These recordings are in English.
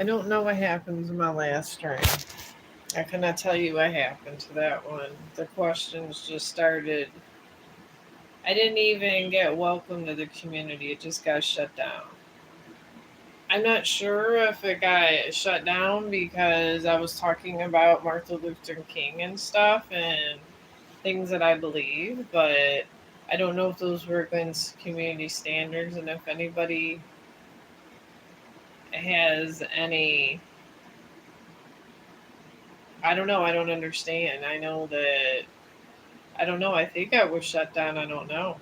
I don't know what happens in my last stream. I cannot tell you what happened to that one. The questions just started. I didn't even get welcome to the community. It just got shut down. I'm not sure if it got shut down because I was talking about Martin Luther King and stuff and things that I believe, but I don't know if those were against community standards and if anybody has any. I don't know. I don't understand. I know that. I don't know. I think I was shut down. I don't know.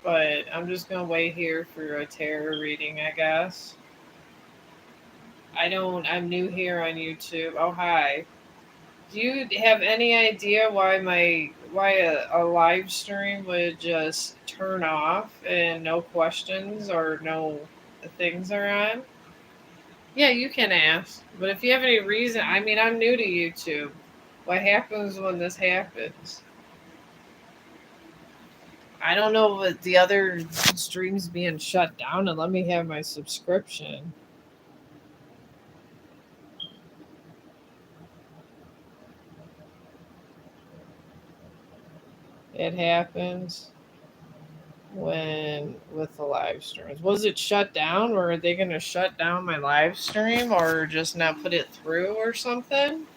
But I'm just going to wait here for a tarot reading, I guess. I don't. I'm new here on YouTube. Oh, hi. Do you have any idea why a live stream would just turn off and no questions or no things are on? Yeah, you can ask. But if you have any reason, I mean, I'm new to YouTube. What happens when this happens? I don't know what the other streams being shut down and let me have my subscription. It happens when with the live streams. Was it shut down or are they going to shut down my live stream or just not put it through or something?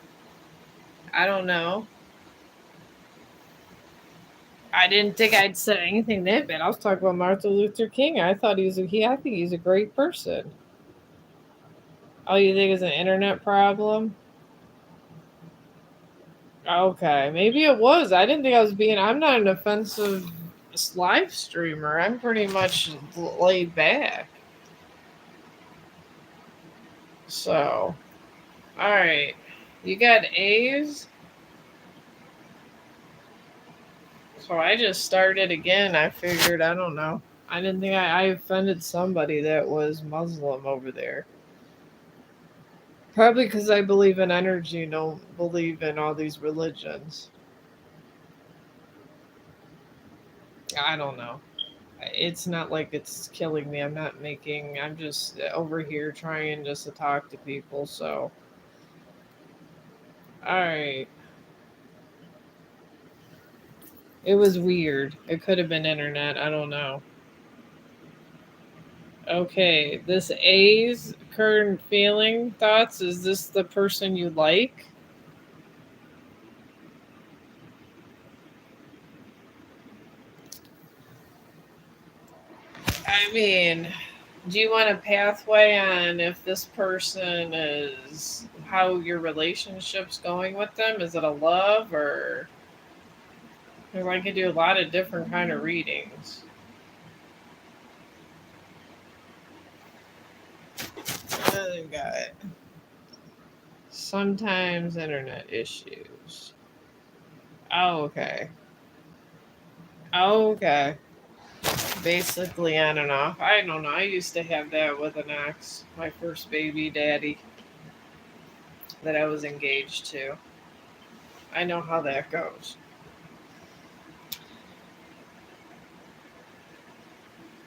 I don't know. I didn't think I'd said anything that bad. I was talking about Martin Luther King. I thought I think he's a great person. Oh, you think it's an internet problem? Okay, maybe it was. I didn't think I was being. I'm not an offensive live streamer. I'm pretty much laid back. So, all right. You got A's? So I just started again. I figured, I don't know. I didn't think I offended somebody that was Muslim over there. Probably because I believe in energy and don't believe in all these religions. I don't know. It's not like it's killing me. I'm just over here trying just to talk to people. So, all right. It was weird. It could have been internet. I don't know. Okay, this A's current feeling thoughts. Is this the person you like? I mean, do you want a pathway on if this person is how your relationship's going with them? Is it a love or I could do a lot of different kind of readings. I got sometimes internet issues. Oh, okay. Oh, okay. Basically on and off. I don't know. I used to have that with an ex, my first baby daddy that I was engaged to. I know how that goes.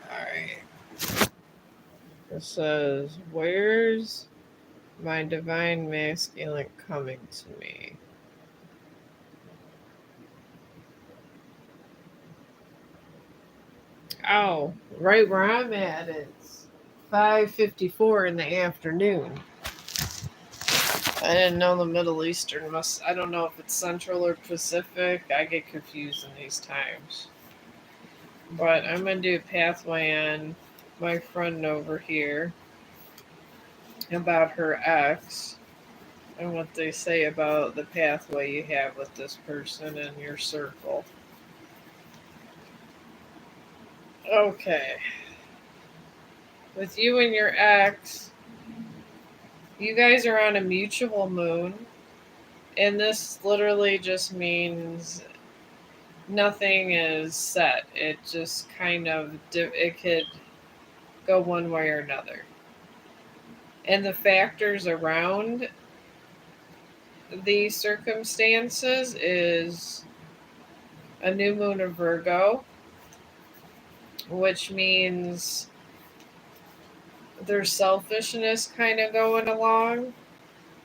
Alright. It says, where's my divine masculine coming to me? Oh, right where I'm at, it's 5:54 in the afternoon. I didn't know the Middle Eastern must. I don't know if it's Central or Pacific. I get confused in these times. But I'm gonna do a pathway on my friend over here about her ex and what they say about the pathway you have with this person in your circle. Okay. With you and your ex, you guys are on a mutual moon, and this literally just means nothing is set. It just kind of it could go one way or another. And the factors around these circumstances is a new moon of Virgo, which means their selfishness kind of going along,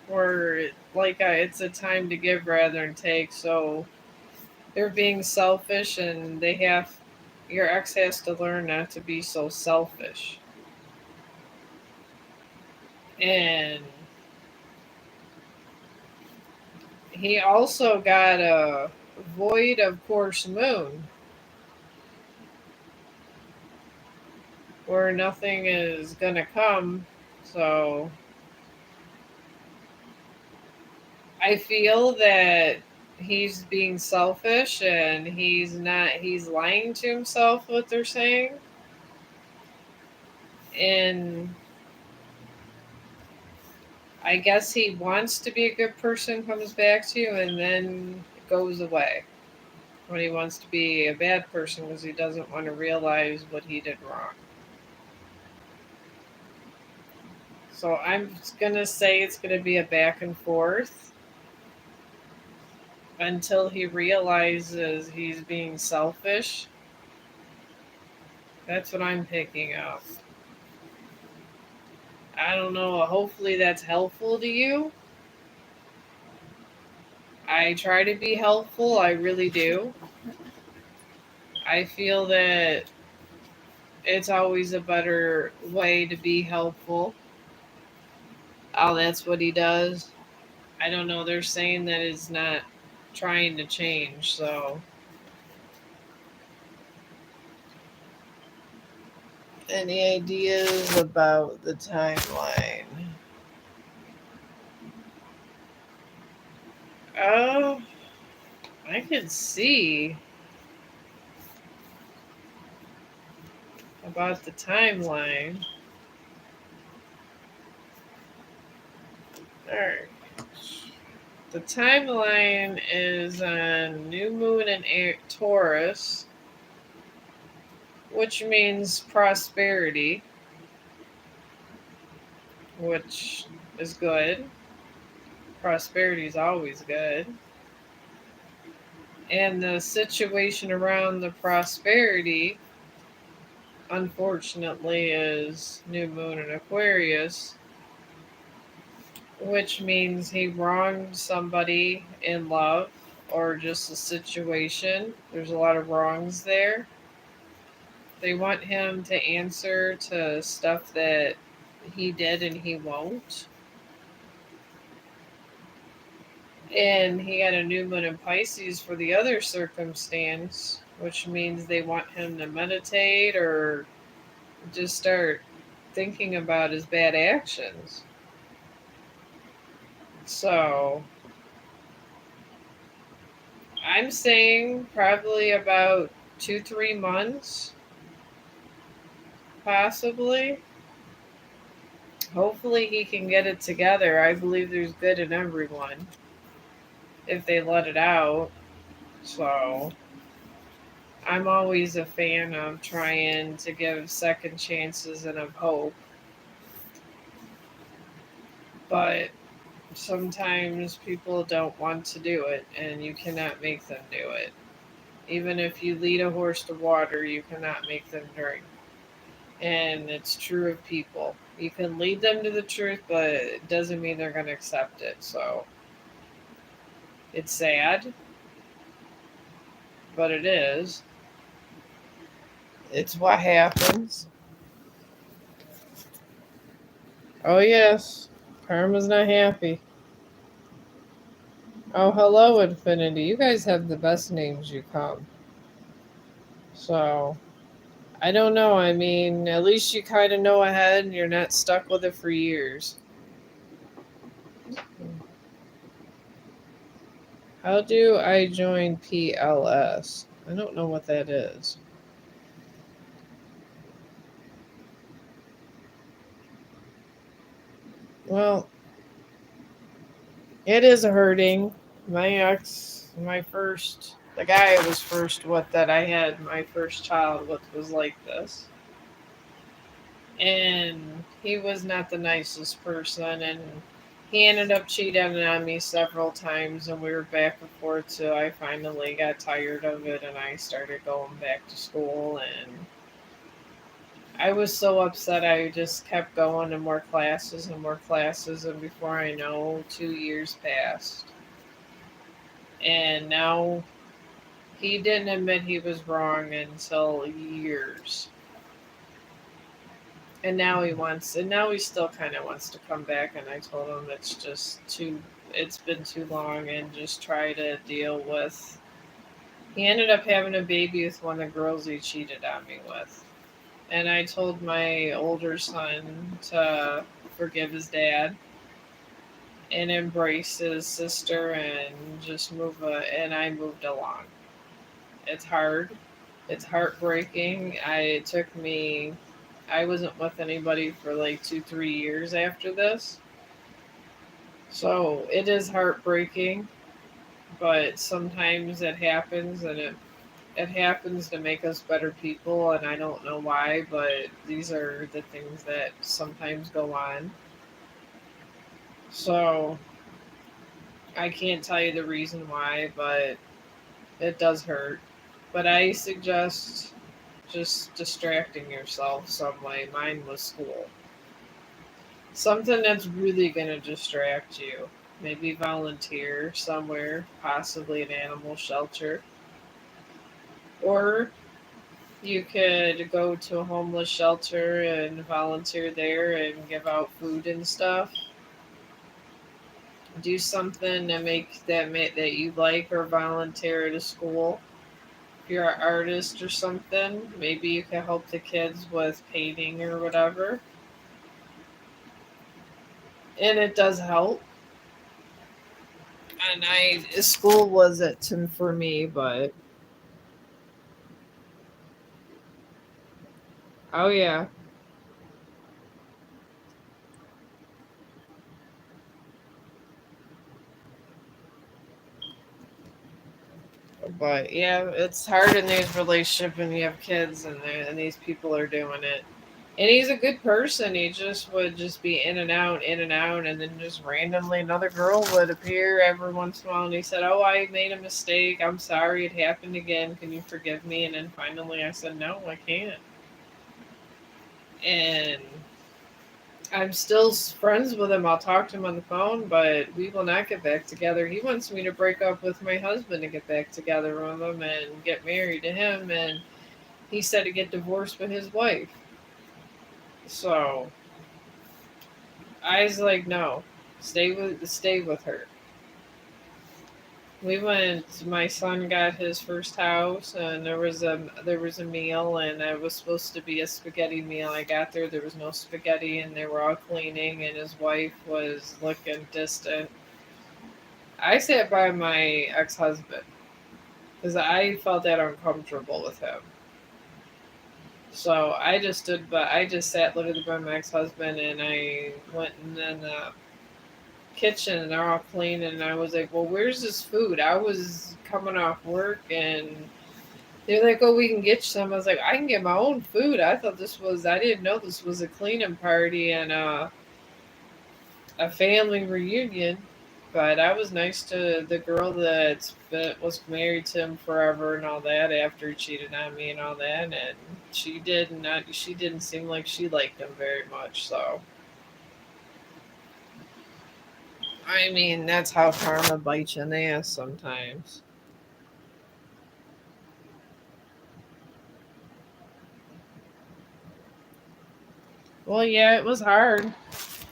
where it's a time to give rather than take. So they're being selfish, and your ex has to learn not to be so selfish. And he also got a void of course moon where nothing is gonna come. So I feel that he's being selfish, and he's lying to himself, what they're saying. And I guess he wants to be a good person, comes back to you, and then goes away when he wants to be a bad person because he doesn't want to realize what he did wrong. So I'm going to say it's going to be a back and forth until he realizes he's being selfish. That's what I'm picking up. I don't know. Hopefully that's helpful to you. I try to be helpful. I really do. I feel that it's always a better way to be helpful. Oh, that's what he does. I don't know. They're saying that it's not trying to change. So, any ideas about the timeline? Oh, I can see about the timeline. All right. The timeline is on new moon in Taurus, which means prosperity, which is good. Prosperity is always good. And the situation around the prosperity, unfortunately, is new moon in Aquarius, which means he wronged somebody in love or just a situation. There's a lot of wrongs there. They want him to answer to stuff that he did and he won't. And he had a new moon in Pisces for the other circumstance, which means they want him to meditate or just start thinking about his bad actions. So I'm saying probably about 2, 3 months, possibly. Hopefully, he can get it together. I believe there's good in everyone if they let it out. So I'm always a fan of trying to give second chances and of hope. But sometimes people don't want to do it, and you cannot make them do it. Even if you lead a horse to water, you cannot make them drink. And it's true of people. You can lead them to the truth, but it doesn't mean they're going to accept it. So it's sad, but it is. It's what happens. Oh, yes. Karma's not happy. Oh, hello, Infinity. You guys have the best names you come. So, I don't know. I mean, at least you kind of know ahead and you're not stuck with it for years. How do I join PLS? I don't know what that is. Well, it is hurting. My ex, the guy I was first with that I had my first child with was like this. And he was not the nicest person. And he ended up cheating on me several times. And we were back and forth. So I finally got tired of it and I started going back to school. And I was so upset. I just kept going to more classes and more classes, and before I know, 2 years passed. And now he didn't admit he was wrong until years. And now and now he still kind of wants to come back. And I told him it's been too long, and just try to deal with. He ended up having a baby with one of the girls he cheated on me with. And I told my older son to forgive his dad and embrace his sister and just and I moved along. It's hard. It's heartbreaking. It took me, I wasn't with anybody for like 2, 3 years after this. So it is heartbreaking, but sometimes it happens, and it happens to make us better people, and I don't know why, but these are the things that sometimes go on. So I can't tell you the reason why, but it does hurt. But I suggest just distracting yourself some way. Mine was school. Something that's really going to distract you. Maybe volunteer somewhere, possibly an animal shelter. Or you could go to a homeless shelter and volunteer there and give out food and stuff. Do something to that you like, or volunteer at a school. If you're an artist or something, maybe you can help the kids with painting or whatever. And it does help. And school wasn't for me, but oh yeah. But yeah, it's hard in these relationships when you have kids, and these people are doing it. And he's a good person. He just would just be in and out, and then just randomly another girl would appear every once in a while. And he said, "Oh, I made a mistake. I'm sorry. It happened again. Can you forgive me?" And then finally, I said, "No, I can't." And I'm still friends with him. I'll talk to him on the phone, but we will not get back together. He wants me to break up with my husband and get back together with him and get married to him. And he said to get divorced with his wife. So I was like, no, stay with her. We went. My son got his first house, and there was a meal, and it was supposed to be a spaghetti meal. I got there, there was no spaghetti, and they were all cleaning, and his wife was looking distant. I sat by my ex husband because I felt that uncomfortable with him. So I just sat literally by my ex husband, and I went in the kitchen, and they're all clean, and I was like, well, where's this food? I was coming off work, and they're like, oh, we can get you some. I was like, I can get my own food. I didn't know this was a cleaning party and a family reunion. But I was nice to the girl that was married to him forever and all that, after he cheated on me and all that, and she didn't seem like she liked him very much. So I mean, that's how karma bites you in the ass sometimes. Well, yeah, it was hard.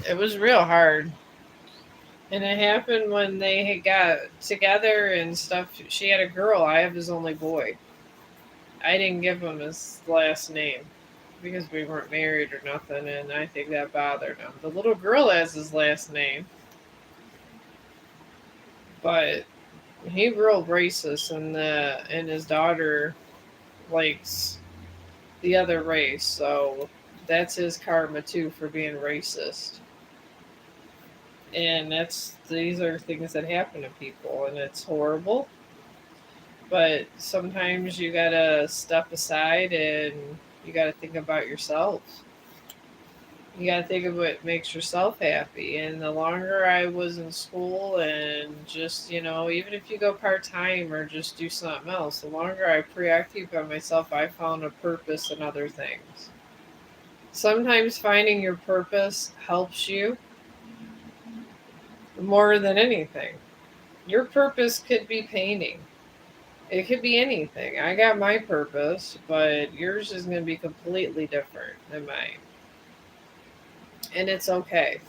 It was real hard. And it happened when they had got together and stuff. She had a girl. I have his only boy. I didn't give him his last name because we weren't married or nothing, and I think that bothered him. The little girl has his last name, but he real racist, and his daughter likes the other race, so that's his karma too for being racist. And these are things that happen to people, and it's horrible. But sometimes you gotta step aside, and you gotta think about yourself. You gotta think of what makes yourself happy. And the longer I was in school, and just, even if you go part time or just do something else, the longer I preoccupy myself, I found a purpose in other things. Sometimes finding your purpose helps you more than anything. Your purpose could be painting. It could be anything. I got my purpose, but yours is going to be completely different than mine. And it's okay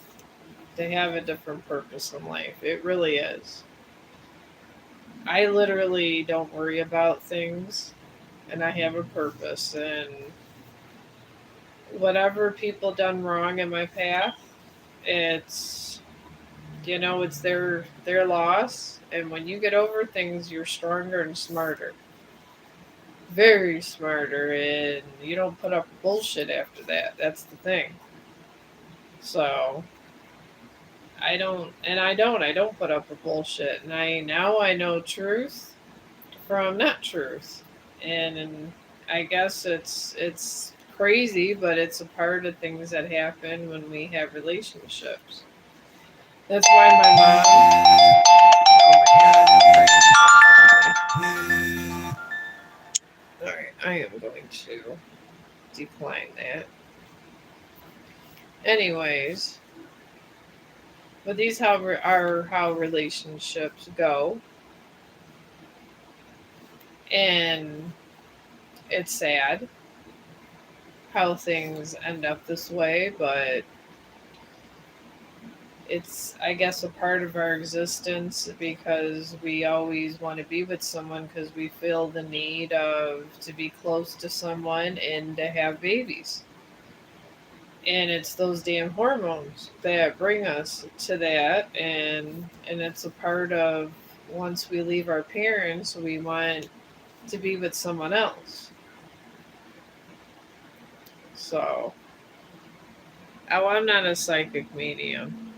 to have a different purpose in life. It really is. I literally don't worry about things, and I have a purpose. And whatever people done wrong in my path, it's it's their loss. And when you get over things, you're stronger and smarter, very smarter, and you don't put up bullshit after that. That's the thing. So I don't put up with bullshit, and I know truth from not truth, and I guess it's crazy, but it's a part of things that happen when we have relationships. That's why my mom. Oh my god! All right, I am going to decline that. Anyways, but these are how relationships go, and it's sad how things end up this way, but it's, I guess, a part of our existence because we always want to be with someone because we feel the need of to be close to someone and to have babies. And it's those damn hormones that bring us to that, and it's a part of, once we leave our parents, we want to be with someone else. So, oh, I'm not a psychic medium.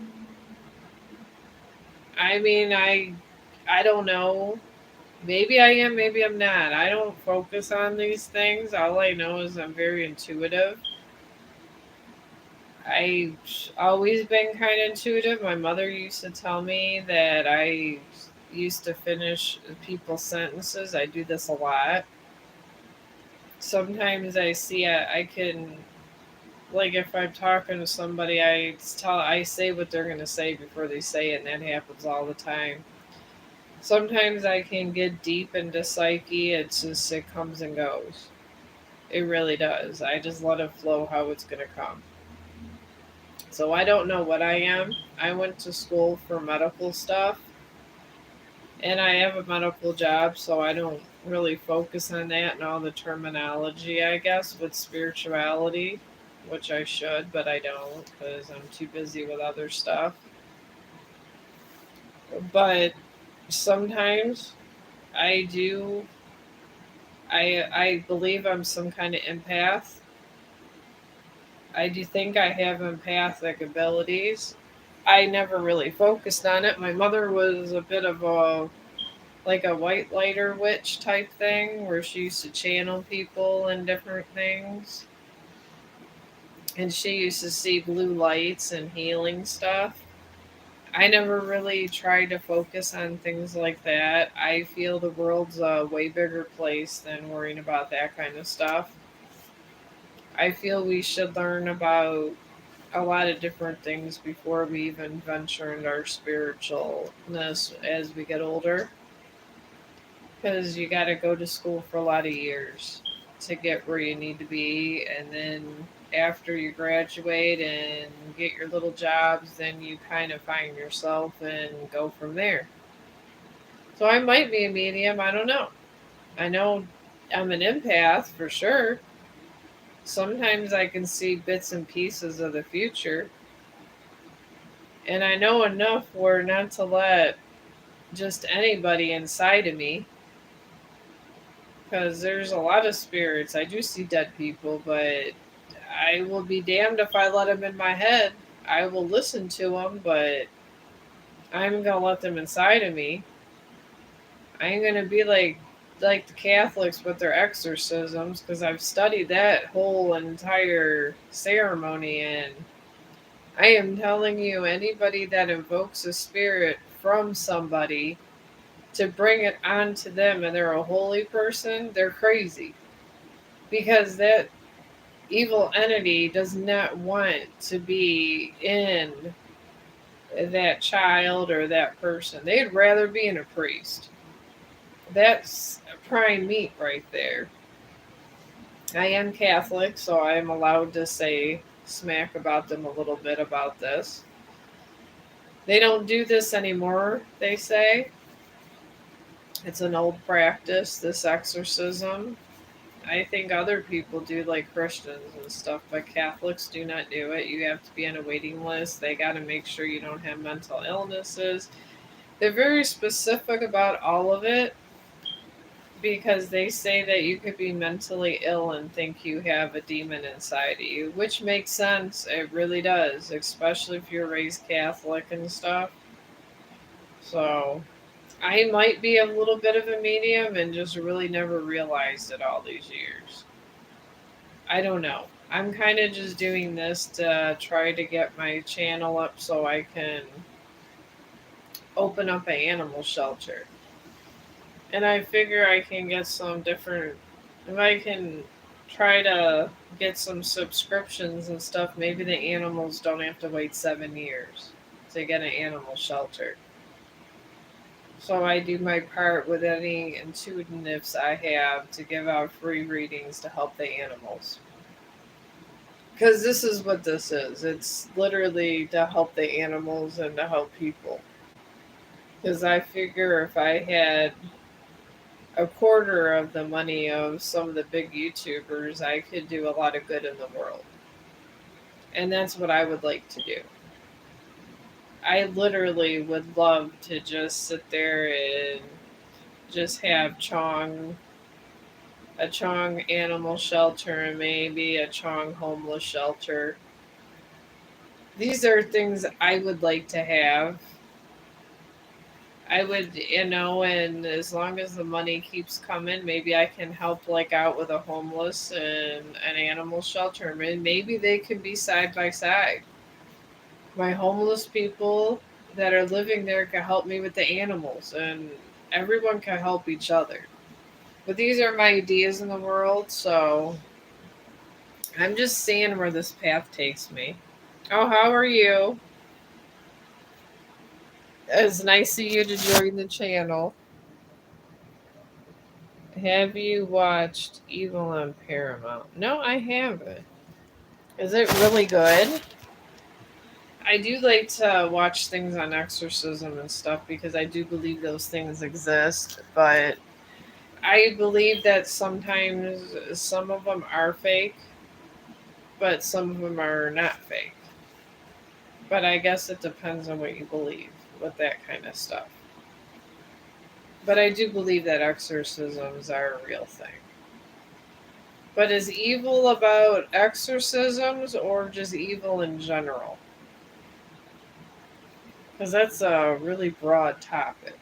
I mean, I don't know. Maybe I am, maybe I'm not. I don't focus on these things. All I know is I'm very intuitive. I've always been kind of intuitive. My mother used to tell me that I used to finish people's sentences. I do this a lot. Sometimes I can, like, if I'm talking to somebody, I say what they're going to say before they say it, and that happens all the time. Sometimes I can get deep into psyche. It's just, it comes and goes. It really does. I just let it flow how it's going to come. So I don't know what I am. I went to school for medical stuff, and I have a medical job, so I don't really focus on that and all the terminology, I guess, with spirituality, which I should, but I don't because I'm too busy with other stuff. But sometimes I do, I believe I'm some kind of empath. I do think I have empathic abilities. I never really focused on it. My mother was a bit of a, like a white lighter witch type thing where she used to channel people and different things. And she used to see blue lights and healing stuff. I never really tried to focus on things like that. I feel the world's a way bigger place than worrying about that kind of stuff. I feel we should learn about a lot of different things before we even venture into our spiritualness as we get older. Because you got to go to school for a lot of years to get where you need to be. And then after you graduate and get your little jobs, then you kind of find yourself and go from there. So I might be a medium. I don't know. I know I'm an empath for sure. Sometimes I can see bits and pieces of the future. And I know enough where not to let just anybody inside of me, because there's a lot of spirits. I do see dead people, but I will be damned if I let them in my head. I will listen to them, but I'm gonna let them inside of me. I ain't gonna be like the Catholics with their exorcisms, because I've studied that whole entire ceremony, and I am telling you, anybody that invokes a spirit from somebody to bring it onto them and they're a holy person, they're crazy. Because that evil entity does not want to be in that child or that person. They'd rather be in a priest. That's prime meat right there. I am Catholic, so I am allowed to say smack about them a little bit about this. They don't do this anymore, they say. It's an old practice, this exorcism. I think other people do, like Christians and stuff, but Catholics do not do it. You have to be on a waiting list. They got to make sure you don't have mental illnesses. They're very specific about all of it because they say that you could be mentally ill and think you have a demon inside of you, which makes sense. It really does, especially if you're raised Catholic and stuff. So I might be a little bit of a medium and just really never realized it all these years. I don't know. I'm kind of just doing this to try to get my channel up so I can open up an animal shelter. And I figure I can get some different, if I can try to get some subscriptions and stuff, maybe the animals don't have to wait 7 years to get an animal shelter. So I do my part with any intuitiveness I have to give out free readings to help the animals. Because this is what this is. It's literally to help the animals and to help people. Because I figure if I had a quarter of the money of some of the big YouTubers, I could do a lot of good in the world. And that's what I would like to do. I literally would love to just sit there and just have a Chong animal shelter, and maybe a Chong homeless shelter. These are things I would like to have. I would, and as long as the money keeps coming, maybe I can help like out with a homeless and an animal shelter. I mean, maybe they can be side by side. My homeless people that are living there can help me with the animals, and everyone can help each other. But these are my ideas in the world, so I'm just seeing where this path takes me. Oh, how are you? It's nice of you to join the channel. Have you watched Evil on Paramount? No, I haven't. Is it really good? I do like to watch things on exorcism and stuff because I do believe those things exist, but I believe that sometimes some of them are fake, but some of them are not fake. But I guess it depends on what you believe with that kind of stuff. But I do believe that exorcisms are a real thing. But is evil about exorcisms or just evil in general? Because that's a really broad topic.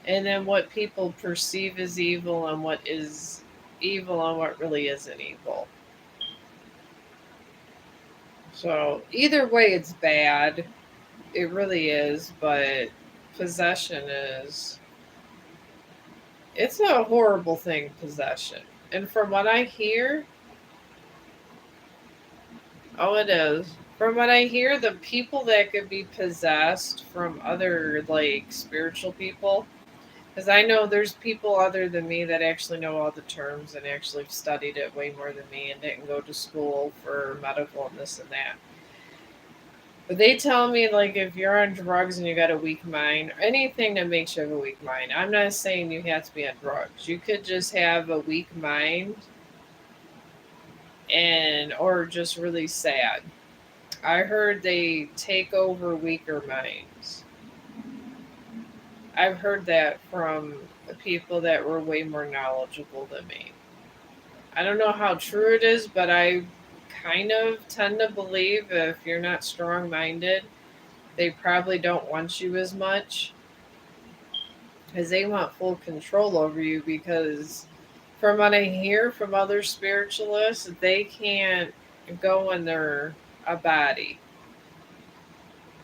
And then what people perceive as evil and what is evil and what really isn't evil. So either way, it's bad. It really is. But possession is. It's a horrible thing, possession. And from what I hear, oh, it is. From what I hear, the people that could be possessed from other, like, spiritual people, because I know there's people other than me that actually know all the terms and actually studied it way more than me and didn't go to school for medical and this and that. But they tell me, like, if you're on drugs and you got a weak mind, or anything that makes you have a weak mind, I'm not saying you have to be on drugs. You could just have a weak mind and, or just really sad. I heard they take over weaker minds. I've heard that from people that were way more knowledgeable than me. I don't know how true it is, but I kind of tend to believe if you're not strong minded, they probably don't want you as much because they want full control over you. Because from what I hear from other spiritualists, they can't go in their a body.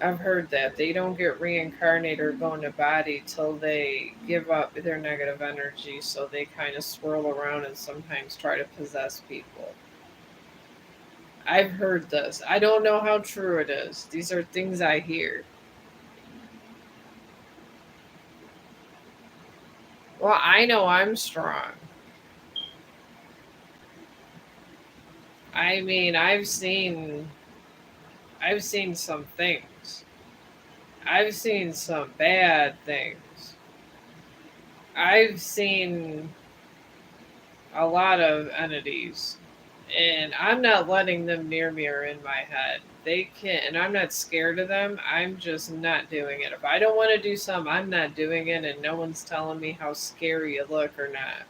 I've heard that they don't get reincarnated or go into body till they give up their negative energy. So they kind of swirl around and sometimes try to possess people. I've heard this. I don't know how true it is. These are things I hear. Well, I know I'm strong. I mean, I've seen some things. I've seen some bad things. I've seen a lot of entities, and I'm not letting them near me or in my head. They can, and I'm not scared of them. I'm just not doing it. If I don't want to do something, I'm not doing it, and no one's telling me how scary you look or not.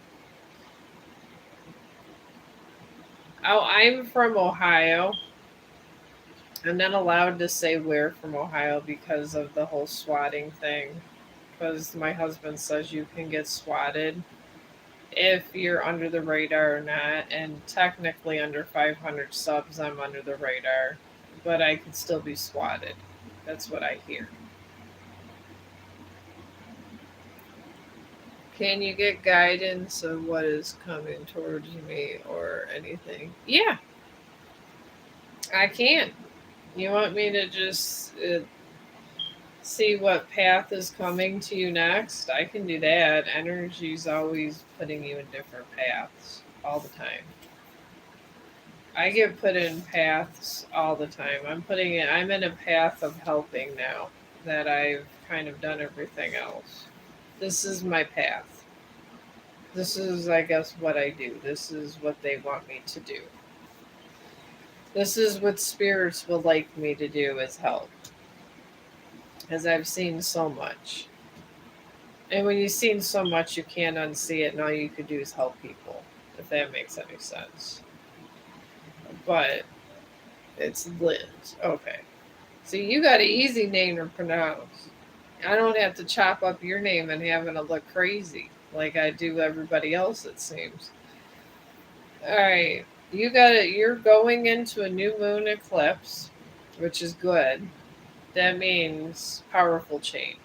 Oh, I'm from Ohio. I'm not allowed to say where from Ohio because of the whole swatting thing. Because my husband says you can get swatted if you're under the radar or not, and technically under 500 subs, I'm under the radar, but I could still be swatted. That's what I hear. Can you get guidance of what is coming towards me or anything? Yeah, I can. You want me to just see what path is coming to you next? I can do that. Energy's always putting you in different paths all the time. I get put in paths all the time. I'm in a path of helping now that I've kind of done everything else. This is my path. This is, I guess, what I do. This is what they want me to do. This is what spirits would like me to do is help. As I've seen so much. And when you've seen so much, you can't unsee it, and all you could do is help people, if that makes any sense. But it's Liz. Okay. So you got an easy name to pronounce. I don't have to chop up your name and having to look crazy like I do everybody else, it seems. All right. You're going into a new moon eclipse, which is good. That means powerful change.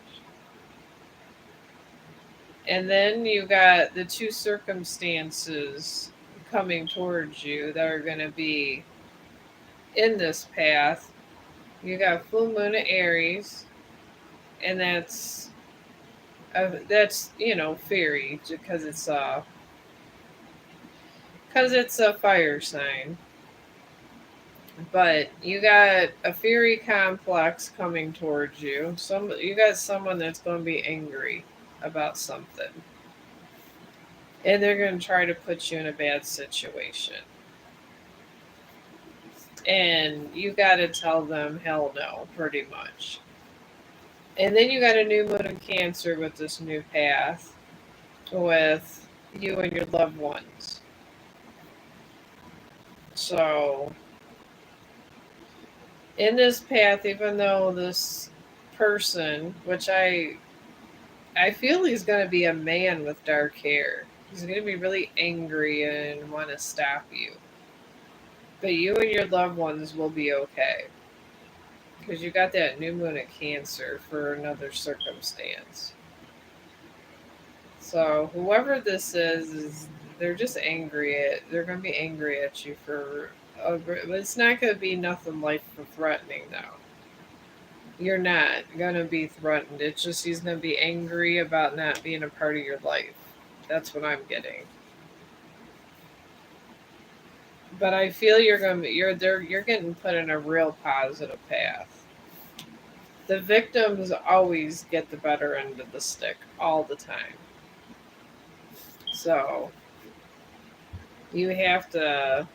And then you got the two circumstances coming towards you that are going to be in this path. You got full moon of Aries, and that's fairy because it's a fire sign. But you got a fairy complex coming towards you. You got someone that's going to be angry about something, and they're going to try to put you in a bad situation. And you got to tell them hell no, pretty much. And then you got a new moon in Cancer with this new path with you and your loved ones. So in this path, even though this person, which I feel he's going to be a man with dark hair. He's going to be really angry and want to stop you. But you and your loved ones will be okay. Because you got that new moon at Cancer for another circumstance. So whoever this is they're just they're going to be angry at you for. It's not going to be nothing life threatening though. You're not going to be threatened. It's just he's going to be angry about not being a part of your life. That's what I'm getting. But I feel you're getting put in a real positive path. The victims always get the better end of the stick all the time. So you have to.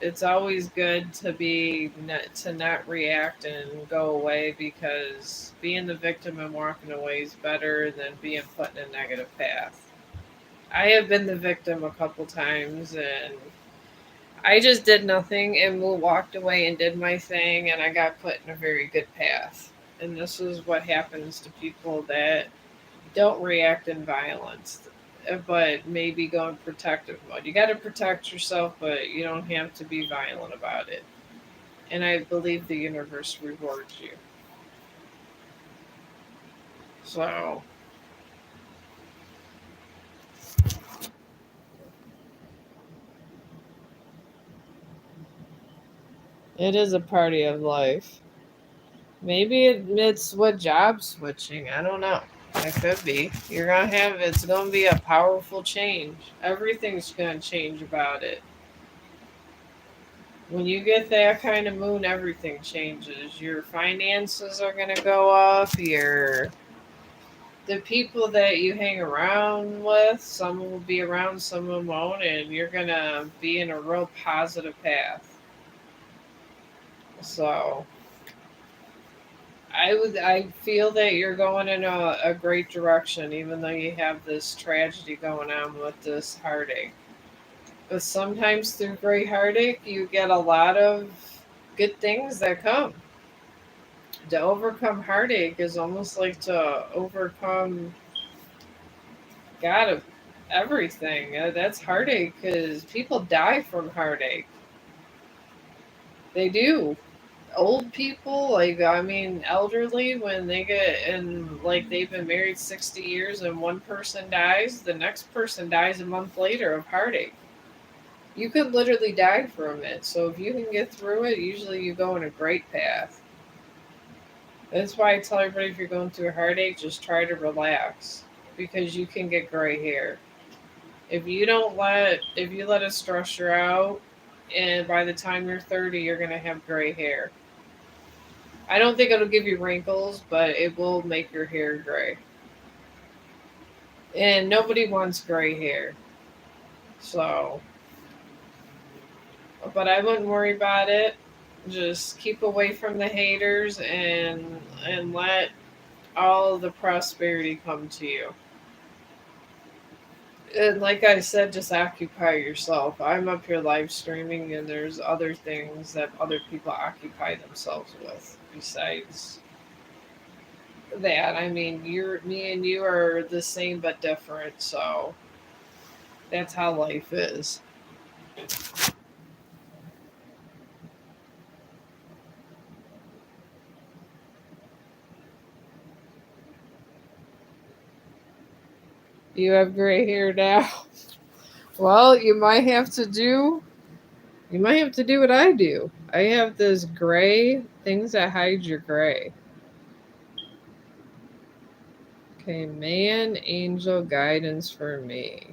It's always good to not react and go away because being the victim and walking away is better than being put in a negative path. I have been the victim a couple times and I just did nothing and walked away and did my thing and I got put in a very good path. And this is what happens to people that don't react in violence, but maybe go in protective mode. You got to protect yourself, but you don't have to be violent about it. And I believe the universe rewards you. So, It is a party of life. Maybe it's what job switching. I don't know. It could be. You're gonna have it's gonna be a powerful change. Everything's gonna change about it. When you get that kind of moon, everything changes. Your finances are gonna go up. Your the people that you hang around with, some will be around, some of them won't, and you're gonna be in a real positive path. So I feel that you're going in a great direction, even though you have this tragedy going on with this heartache. But sometimes through great heartache, you get a lot of good things that come. To overcome heartache is almost like to overcome God of everything. That's heartache because people die from heartache. They do. Old people, like I mean, elderly, when they get and like they've been married 60 years and one person dies, the next person dies a month later of heartache. You could literally die from it. So if you can get through it, usually you go in a great path. That's why I tell everybody if you're going through a heartache, just try to relax because you can get gray hair. If you let it stress you out, and by the time you're 30, you're gonna have gray hair. I don't think it'll give you wrinkles, but it will make your hair gray. And nobody wants gray hair. So, but I wouldn't worry about it. Just keep away from the haters and let all the prosperity come to you. And like I said, just occupy yourself. I'm up here live streaming, and there's other things that other people occupy themselves with besides that. I mean, me and you are the same but different, so that's how life is. You have gray hair now. Well, you might have to do what I do. I have this gray things that hide your gray. Okay, man, angel guidance for me.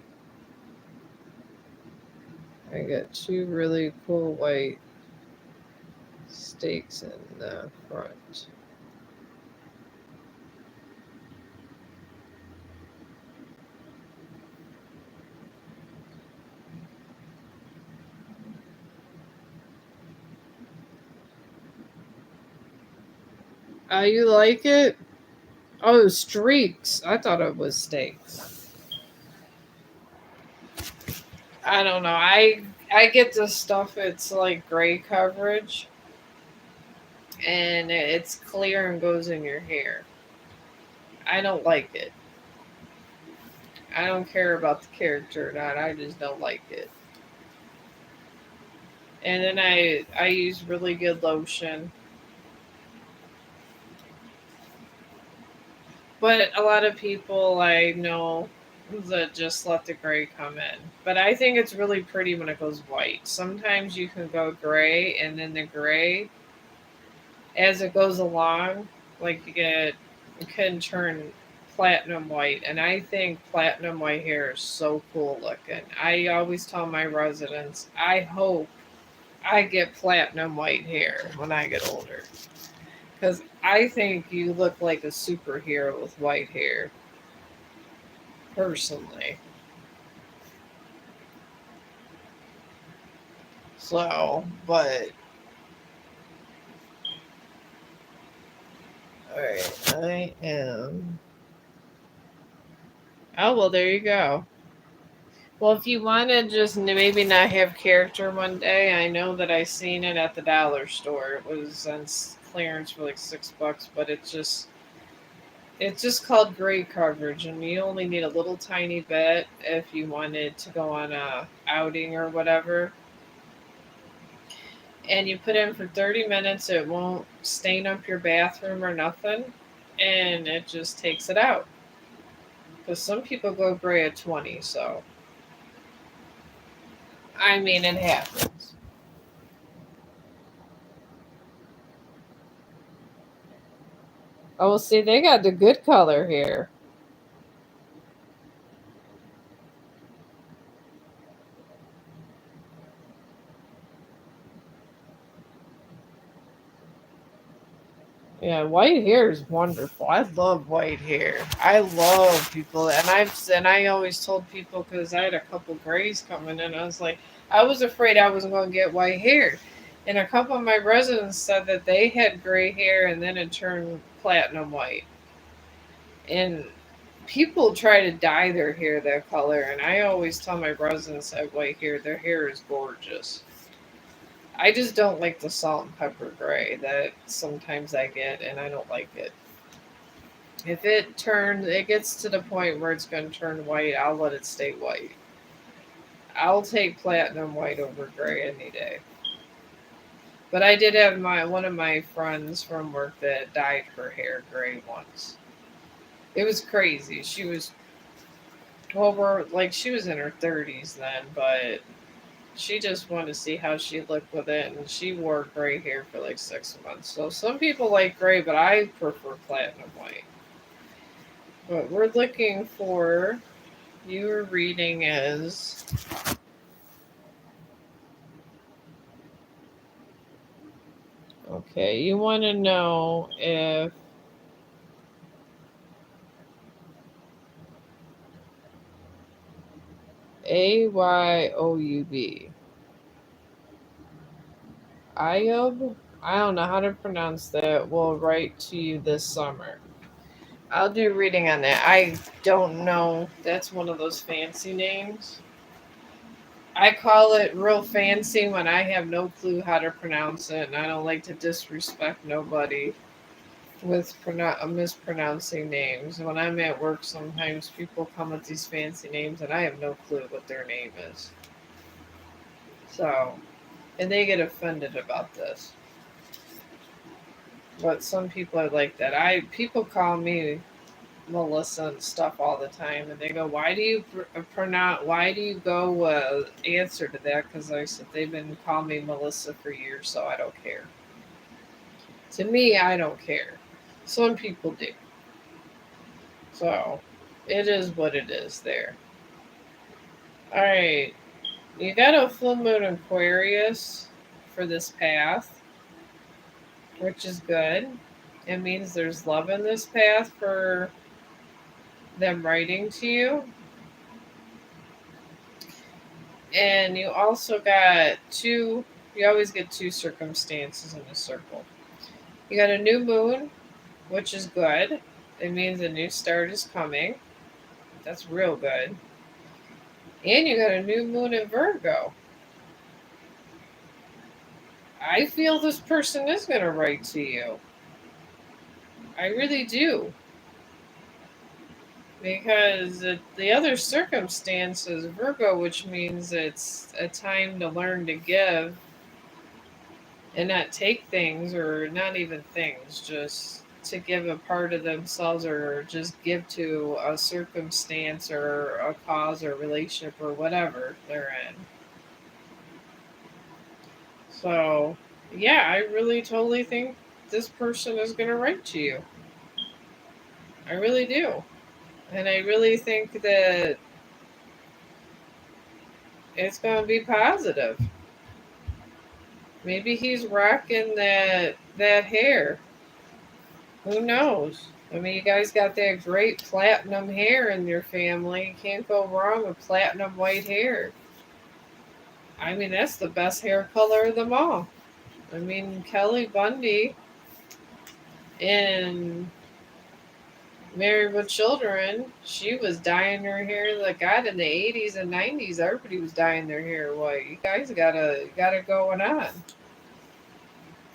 I got two really cool white stakes in the front. Oh, you like it? Oh, streaks. I thought it was stakes. I don't know. I get this stuff. It's like gray coverage, and it's clear and goes in your hair. I don't like it. I don't care about the character or not. I just don't like it. And then I use really good lotion. But a lot of people I know that just let the gray come in. But I think it's really pretty when it goes white. Sometimes you can go gray and then the gray as it goes along, like you can turn platinum white. And I think platinum white hair is so cool looking. I always tell my residents, I hope I get platinum white hair when I get older. Because I think you look like a superhero with white hair, personally. So, but alright, I am. Oh, well, there you go. Well, if you want to just maybe not have character one day, I know that I seen it at the dollar store. It was on clearance for like $6, but it's just called gray coverage, and you only need a little tiny bit if you wanted to go on a outing or whatever. And you put it in for 30 minutes. It won't stain up your bathroom or nothing, and it just takes it out. Because some people go gray at 20, so I mean, it happens. Oh, see, they got the good color here. Yeah, white hair is wonderful. I love white hair. I love people, and I always told people because I had a couple grays coming in. I was like, I was afraid I wasn't going to get white hair, and a couple of my residents said that they had gray hair and then it turned platinum white. And people try to dye their hair that color, and I always tell my residents that have white hair, their hair is gorgeous. I just don't like the salt and pepper gray that sometimes I get, and I don't like it. If it gets to the point where it's going to turn white, I'll let it stay white. I'll take platinum white over gray any day. But I did have my one of my friends from work that dyed her hair gray once. It was crazy. She was over like she was in her 30s then, but she just wanted to see how she looked with it, and she wore gray hair for like 6 months. So some people like gray, but I prefer platinum white. What we're looking for, your reading is okay. You want to know if Ayoub, Ayoub, I don't know how to pronounce that, will write to you this summer. I'll do reading on that. I don't know. That's one of those fancy names. I call it real fancy when I have no clue how to pronounce it, and I don't like to disrespect nobody with mispronouncing names. When I'm at work, sometimes people come with these fancy names, and I have no clue what their name is. So, and they get offended about this. But some people are like that. People call me Melissa and stuff all the time, and they go, "Why do you pronounce? Why do you go answer to that?" Because I said they've been calling me Melissa for years, so I don't care. To me, I don't care. Some people do. So it is what it is. There. All right, you got a full moon Aquarius for this path, which is good. It means there's love in this path for them writing to you. And you also got two, you always get two circumstances in a circle. You got a new moon, which is good. It means a new start is coming. That's real good. And you got a new moon in Virgo. I feel this person is going to write to you. I really do. Because the other circumstance is Virgo, which means it's a time to learn to give and not take things, or not even things, just to give a part of themselves, or just give to a circumstance or a cause or relationship or whatever they're in. So, yeah, I really totally think this person is going to write to you. I really do. And I really think that it's going to be positive. Maybe he's rocking that hair. Who knows? I mean, you guys got that great platinum hair in your family. You can't go wrong with platinum white hair. I mean, that's the best hair color of them all. I mean, Kelly Bundy in Married with Children, she was dyeing her hair like God in the 80s and 90s. Everybody was dyeing their hair white. You guys got it going on.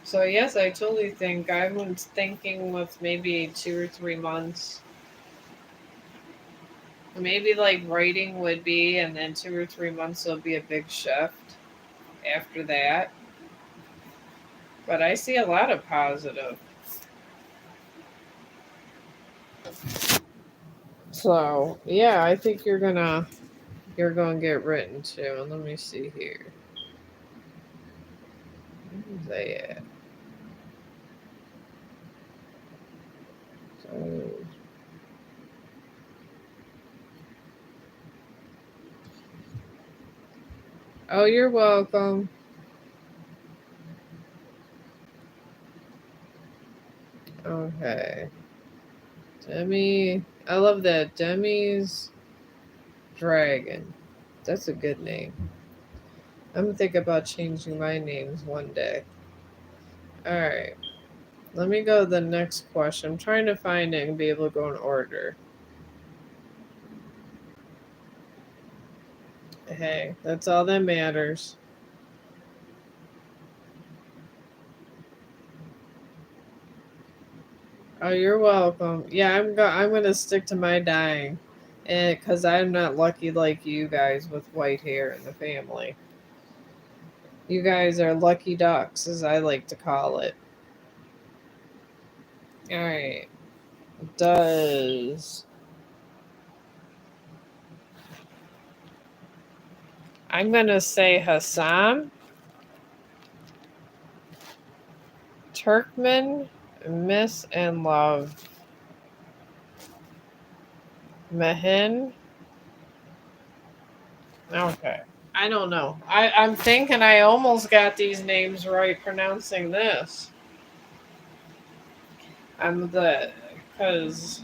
So yes, I totally think I was thinking with maybe 2 or 3 months. Maybe like writing would be, and then 2 or 3 months will be a big shift after that. But I see a lot of positive. So yeah, I think you're gonna get written to. Let me see here. Where's they at? Oh, you're welcome. Okay. Demi. I love that. Demi's Dragon. That's a good name. I'm gonna think about changing my names one day. Alright. Let me go to the next question. I'm trying to find it and be able to go in order. Hey, that's all that matters. Oh, you're welcome. Yeah, I'm gonna stick to my dying, and because I'm not lucky like you guys with white hair in the family. You guys are lucky ducks, as I like to call it. All right. Does I'm gonna say Hassan, Turkman, Miss and Love, Mahin. Okay. I don't know. I'm thinking I almost got these names right pronouncing this. I'm the because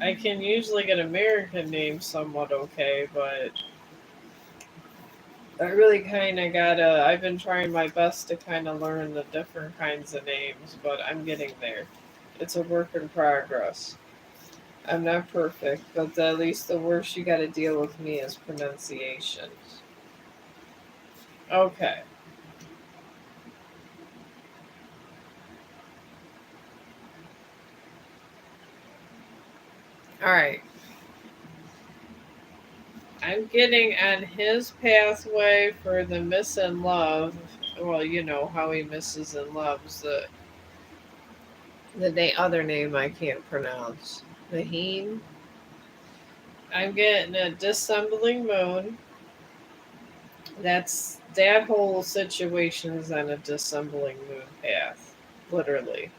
I can usually get American names somewhat okay, but I really kind of gotta. I've been trying my best to kind of learn the different kinds of names, but I'm getting there. It's a work in progress. I'm not perfect, but at least the worst you gotta deal with me is pronunciations. Okay. All right. I'm getting on his pathway for the miss and love. Well, you know how he misses and loves the other name I can't pronounce. Maheen. I'm getting a dissembling moon. That whole situation is on a dissembling moon path, literally.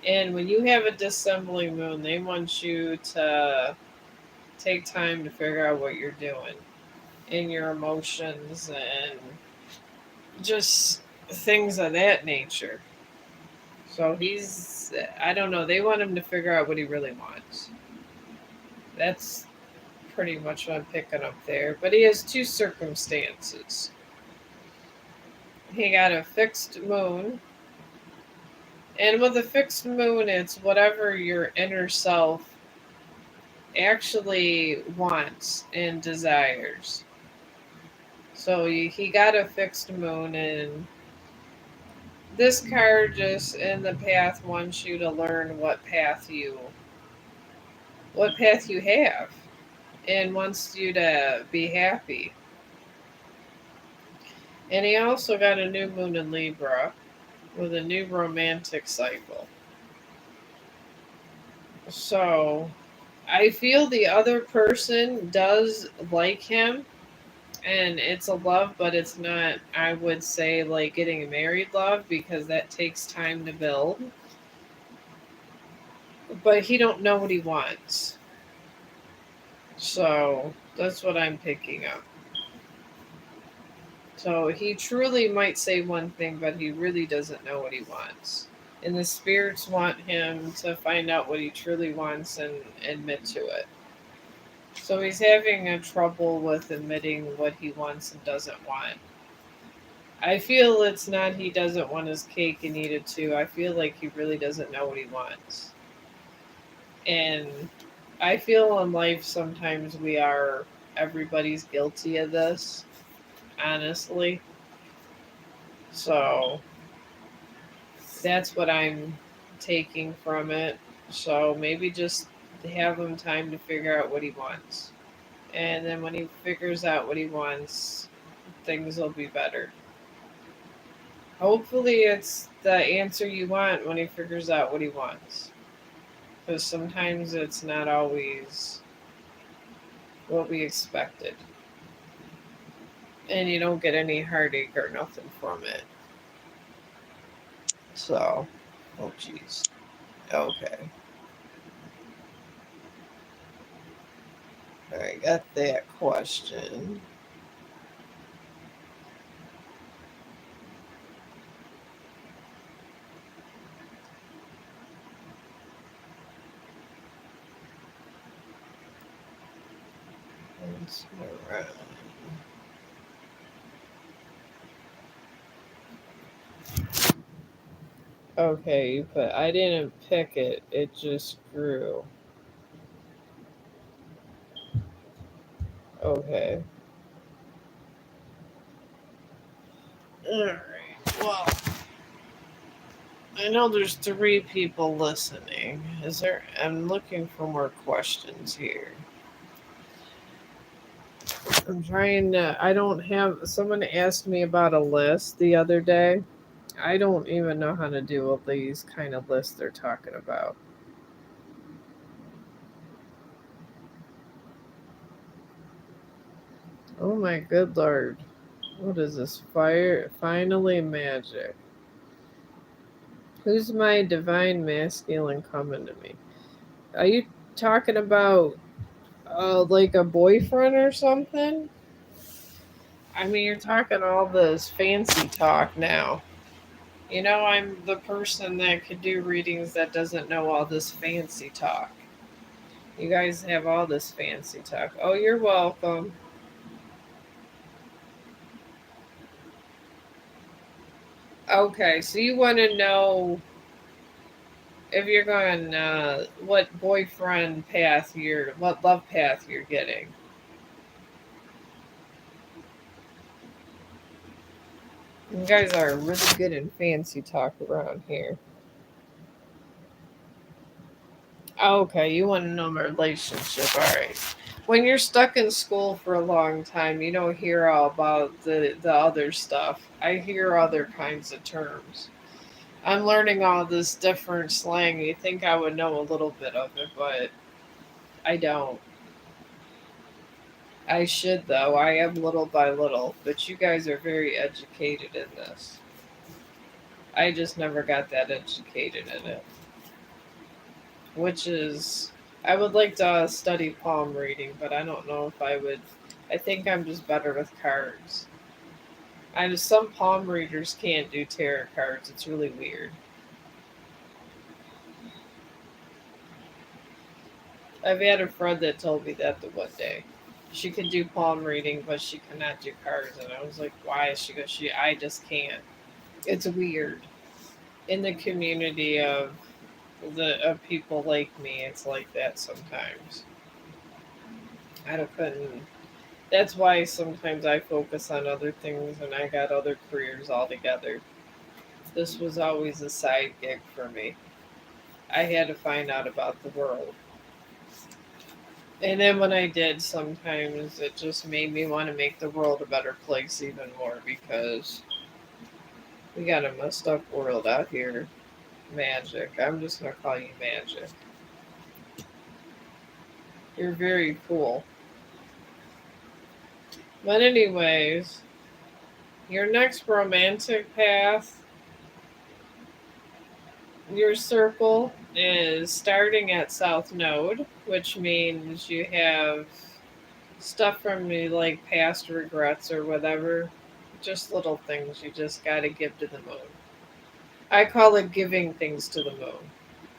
And when you have a dissembling moon, they want you to take time to figure out what you're doing in your emotions and just things of that nature. So I don't know, they want him to figure out what he really wants. That's pretty much what I'm picking up there. But he has two circumstances. He got a fixed moon, and with a fixed moon, it's whatever your inner self actually wants and desires. So he got a fixed moon, and this card just in the path wants you to learn what path you have, and wants you to be happy. And he also got a new moon in Libra with a new romantic cycle. So I feel the other person does like him, and it's a love, but it's not, I would say, like getting a married love, because that takes time to build. But he don't know what he wants. So that's what I'm picking up. So he truly might say one thing, but he really doesn't know what he wants. And the spirits want him to find out what he truly wants and admit to it. So he's having a trouble with admitting what he wants and doesn't want. I feel it's not he doesn't want his cake and eat it too. I feel like he really doesn't know what he wants. And I feel in life sometimes everybody's guilty of this, honestly. So that's what I'm taking from it. So maybe just have him time to figure out what he wants. And then when he figures out what he wants, things will be better. Hopefully, it's the answer you want when he figures out what he wants. Because sometimes it's not always what we expected. And you don't get any heartache or nothing from it. So, oh, jeez. Okay. All right, got that question. Once around. Okay, you put I didn't pick it, it just grew. Okay. Alright. Well, I know there's three people listening. Is there I'm looking for more questions here. I'm trying to I don't have someone asked me about a list the other day. I don't even know how to do all these kind of lists they're talking about. Oh my good lord. What is this? Fire finally magic. Who's my divine masculine coming to me? Are you talking about like a boyfriend or something? I mean, you're talking all this fancy talk now. You know, I'm the person that could do readings that doesn't know all this fancy talk. You guys have all this fancy talk. Oh, you're welcome. Okay, so you want to know if you're going, what boyfriend path what love path you're getting. You guys are really good in fancy talk around here. Okay, you want to know my relationship. All right. When you're stuck in school for a long time, you don't hear all about the other stuff. I hear other kinds of terms. I'm learning all this different slang. You think I would know a little bit of it, but I don't. I should, though. I am little by little, but you guys are very educated in this. I just never got that educated in it, which is I would like to study palm reading, but I don't know if I would. I think I'm just better with cards. I just some palm readers can't do tarot cards. It's really weird. I've had a friend that told me that the one day. She could do palm reading, but she cannot do cards, and I was like, "Why?" She goes, "She, I just can't." It's weird in the community of people like me. It's like that sometimes. I don't couldn't That's why sometimes I focus on other things and I got other careers altogether. This was always a side gig for me. I had to find out about the world. And then when I did, sometimes it just made me want to make the world a better place even more because we got a messed up world out here. Magic. I'm just going to call you Magic. You're very cool. But, anyways, your next romantic path, your circle is starting at South Node, which means you have stuff from me like past regrets or whatever. Just little things you just gotta give to the moon. I call it giving things to the moon.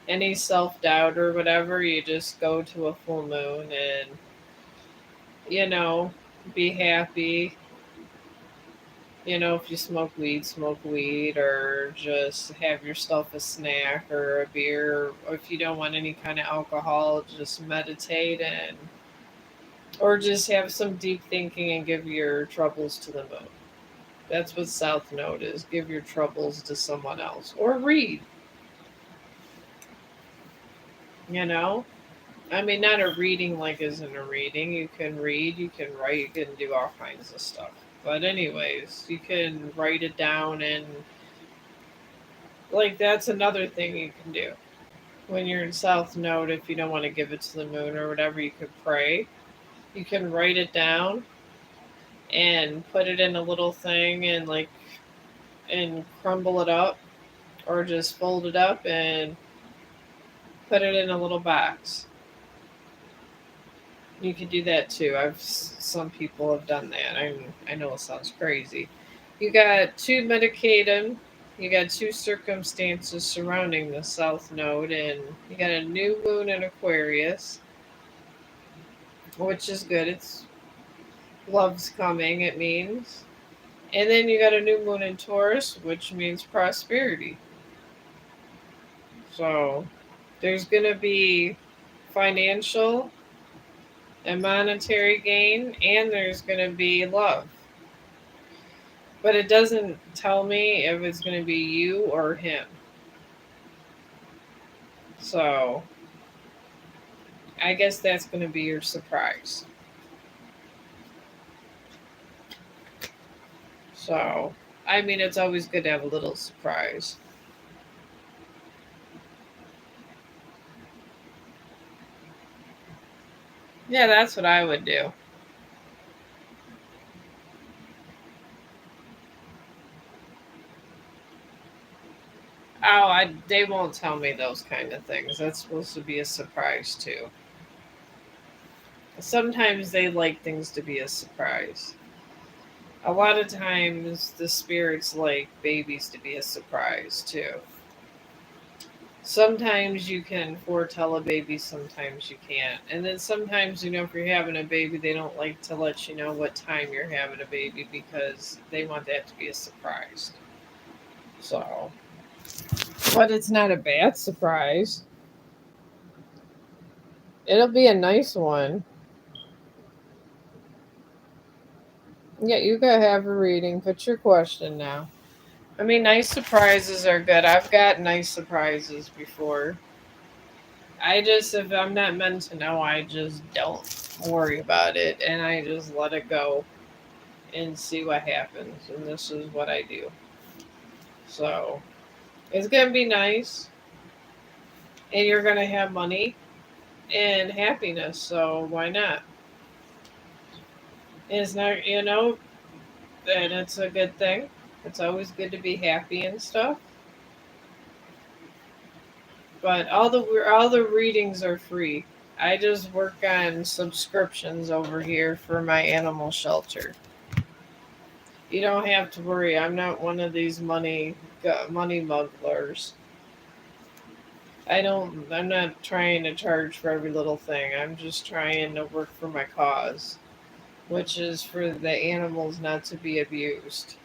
Any self doubt or whatever, you just go to a full moon and, you know, be happy. If you smoke weed, or just have yourself a snack or a beer, or if you don't want any kind of alcohol, just meditate or just have some deep thinking and give your troubles to the moon. That's what South Node is. Give your troubles to someone else. Or read, you know? I mean, not a reading like isn't a reading. You can read, you can write, you can do all kinds of stuff. But, anyways, you can write it down and, like, that's another thing you can do. When you're in South Node, if you don't want to give it to the moon or whatever, you could pray. You can write it down and put it in a little thing and, like, and crumble it up or just fold it up and put it in a little box. You could do that too. Some people have done that. I know it sounds crazy. You got two medicatum. You got two circumstances surrounding the South Node, and you got a new moon in Aquarius, which is good. It's love's coming. It means, and then you got a new moon in Taurus, which means prosperity. So there's gonna be financial and monetary gain, and there's gonna be love. But it doesn't tell me if it's going to be you or him. So I guess that's going to be your surprise. So, I mean, it's always good to have a little surprise. Yeah, that's what I would do. They won't tell me those kind of things. That's supposed to be a surprise too. Sometimes they like things to be a surprise. A lot of times the spirits like babies to be a surprise too. Sometimes you can foretell a baby, sometimes you can't. And then sometimes, if you're having a baby, they don't like to let you know what time you're having a baby because they want that to be a surprise. So, but it's not a bad surprise. It'll be a nice one. Yeah, you gotta have a reading. Put your question now. I mean, nice surprises are good. I've got nice surprises before. If I'm not meant to know, I just don't worry about it and I just let it go and see what happens. And this is what I do. So it's going to be nice and you're going to have money and happiness. So why not? It's not, and it's a good thing. It's always good to be happy and stuff. But all the readings are free. I just work on subscriptions over here for my animal shelter. You don't have to worry. I'm not one of these money mugglers. I'm not trying to charge for every little thing. I'm just trying to work for my cause, which is for the animals not to be abused.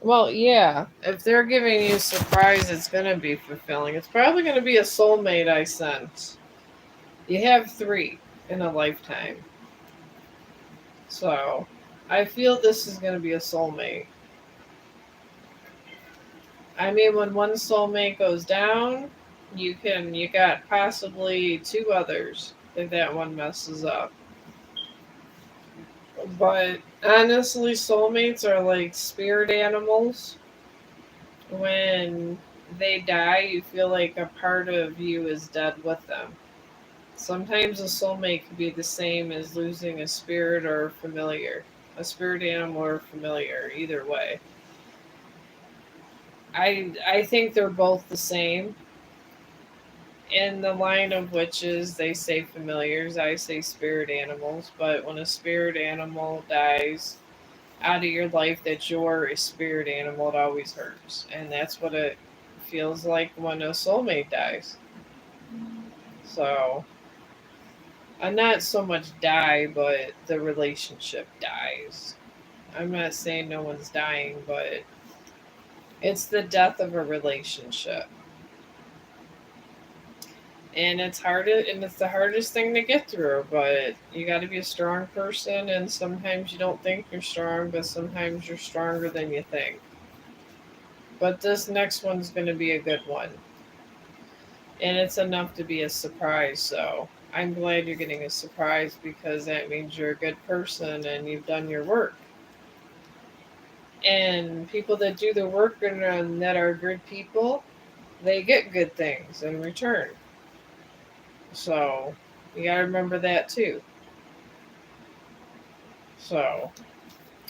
Well, yeah, if they're giving you a surprise, it's going to be fulfilling. It's probably going to be a soulmate I sent. You have three in a lifetime. So, I feel this is going to be a soulmate. I mean, when one soulmate goes down, you got possibly two others if that one messes up. But honestly, soulmates are like spirit animals. When they die, you feel like a part of you is dead with them. Sometimes a soulmate could be the same as losing a spirit or a spirit animal or familiar, either way. I think they're both the same. In the line of witches, they say familiars, I say spirit animals, but when a spirit animal dies out of your life that you're a spirit animal, it always hurts. And that's what it feels like when a soulmate dies. So, I'm not so much die, but the relationship dies. I'm not saying no one's dying, but it's the death of a relationship. And it's the hardest thing to get through, but you got to be a strong person, and sometimes you don't think you're strong, but sometimes you're stronger than you think. But this next one's going to be a good one, and it's enough to be a surprise. So I'm glad you're getting a surprise because that means you're a good person and you've done your work. And people that do the work and that are good people, they get good things in return. So You gotta remember that too. So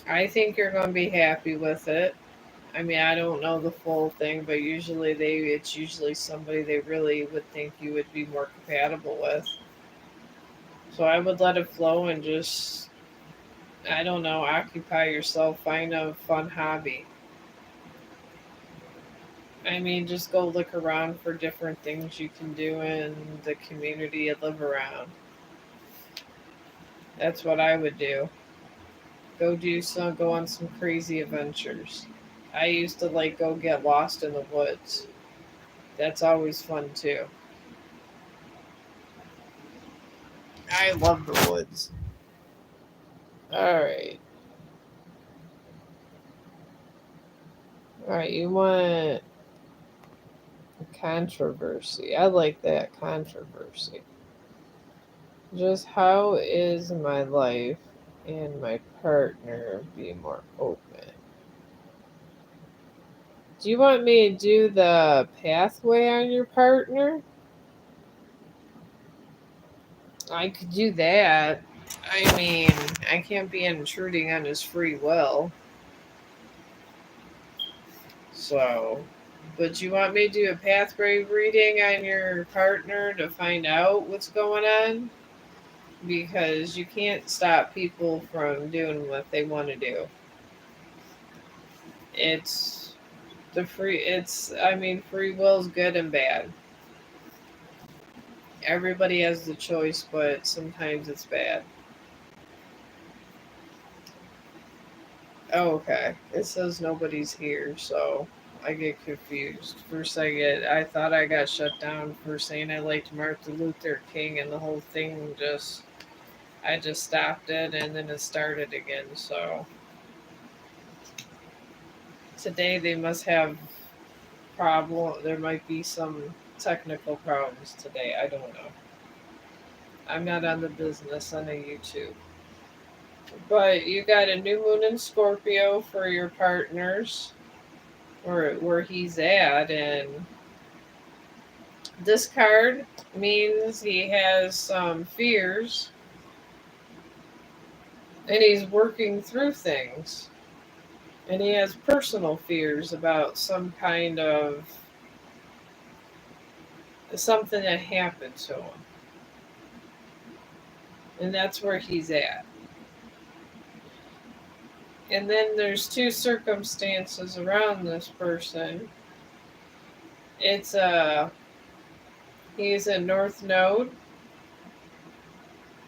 I think you're gonna be happy with it. I mean, I don't know the full thing, but usually it's usually somebody they really would think you would be more compatible with. So I would let it flow and just, I don't know, occupy yourself, find a fun hobby. I mean, just go look around for different things you can do in the community you live around. That's what I would do. Go on some crazy adventures. I used to like go get lost in the woods. That's always fun too. I love the woods. All right. All right, you want controversy. I like that controversy. Just how is my life and my partner be more open? Do you want me to do the pathway on your partner? I could do that. I mean, I can't be intruding on his free will. So, but you want me to do a pathway reading on your partner to find out what's going on? Because you can't stop people from doing what they want to do. It's I mean, free will's good and bad. Everybody has the choice, but sometimes it's bad. Oh, okay. It says nobody's here, so I get confused. I thought I got shut down for saying I liked Martin Luther King, and the whole thing I just stopped it, and then it started again. So today they must have there might be some technical problems today. I don't know. I'm not on the business on a YouTube. But you got a new moon in Scorpio for your partners, or where he's at, and this card means he has some fears and he's working through things. And he has personal fears about some kind of something that happened to him. And that's where he's at. And then there's two circumstances around this person. It's he's a North Node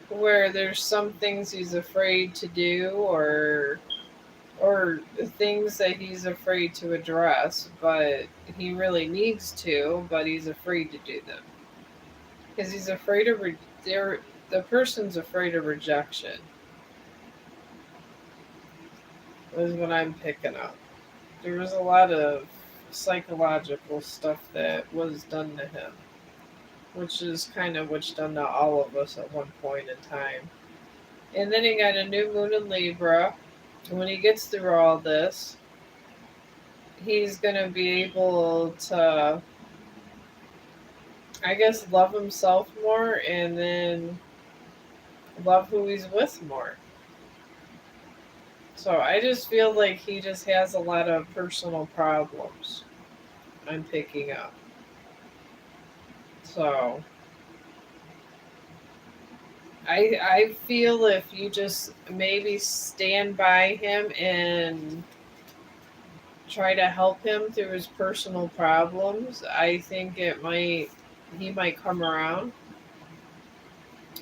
where there's some things he's afraid to do, or things that he's afraid to address, but he really needs to, but he's afraid to do them because he's afraid of the person's afraid of rejection. Is what I'm picking up. There was a lot of psychological stuff that was done to him, which is kind of what's done to all of us at one point in time. And then he got a new moon in Libra. And when he gets through all this, he's going to be able to, I guess, love himself more and then love who he's with more. So I just feel like he just has a lot of personal problems I'm picking up. So I feel if you just maybe stand by him and try to help him through his personal problems, I think he might come around.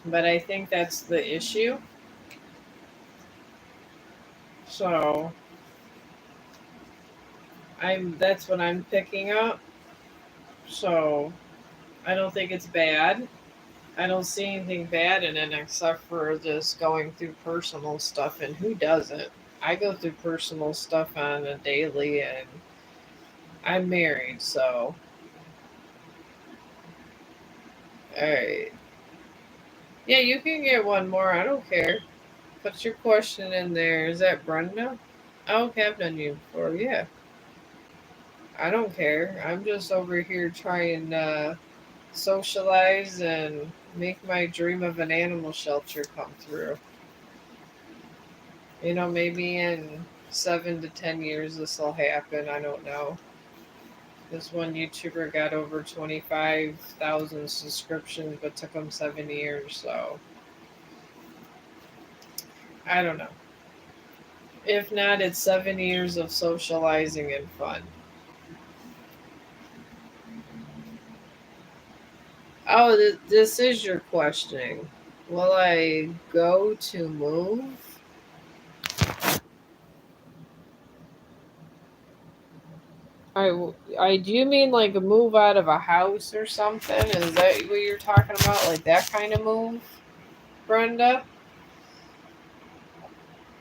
But I think that's the issue. So that's what I'm picking up. So I don't think it's bad. I don't see anything bad in it except for just going through personal stuff, and who doesn't? I go through personal stuff on a daily, and I'm married, so all right. Yeah, you can get one more. I don't care. Put your question in there. Is that Brenda? Oh, okay, I've done you before. Yeah, I don't care. I'm just over here trying to socialize and Make my dream of an animal shelter come through. Maybe in 7 to 10 years this will happen. I don't know. This one YouTuber got over 25,000 subscriptions, but took him 7 years. So I don't know. If not, it's 7 years of socializing and fun. Oh, this is your questioning. Will I go to move? I do you mean like a move out of a house or something? Is that what you're talking about? Like that kind of move, Brenda?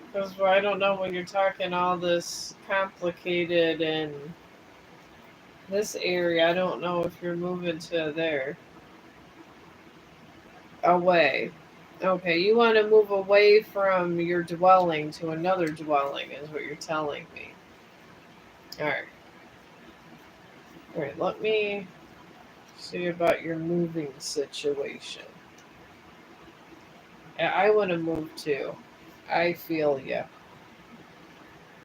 Because I don't know when you're talking all this complicated in this area. I don't know if you're moving to there. Away. Okay, you want to move away from your dwelling to another dwelling, is what you're telling me. All right. All right, let me see about your moving situation. Yeah, I want to move too. I feel ya.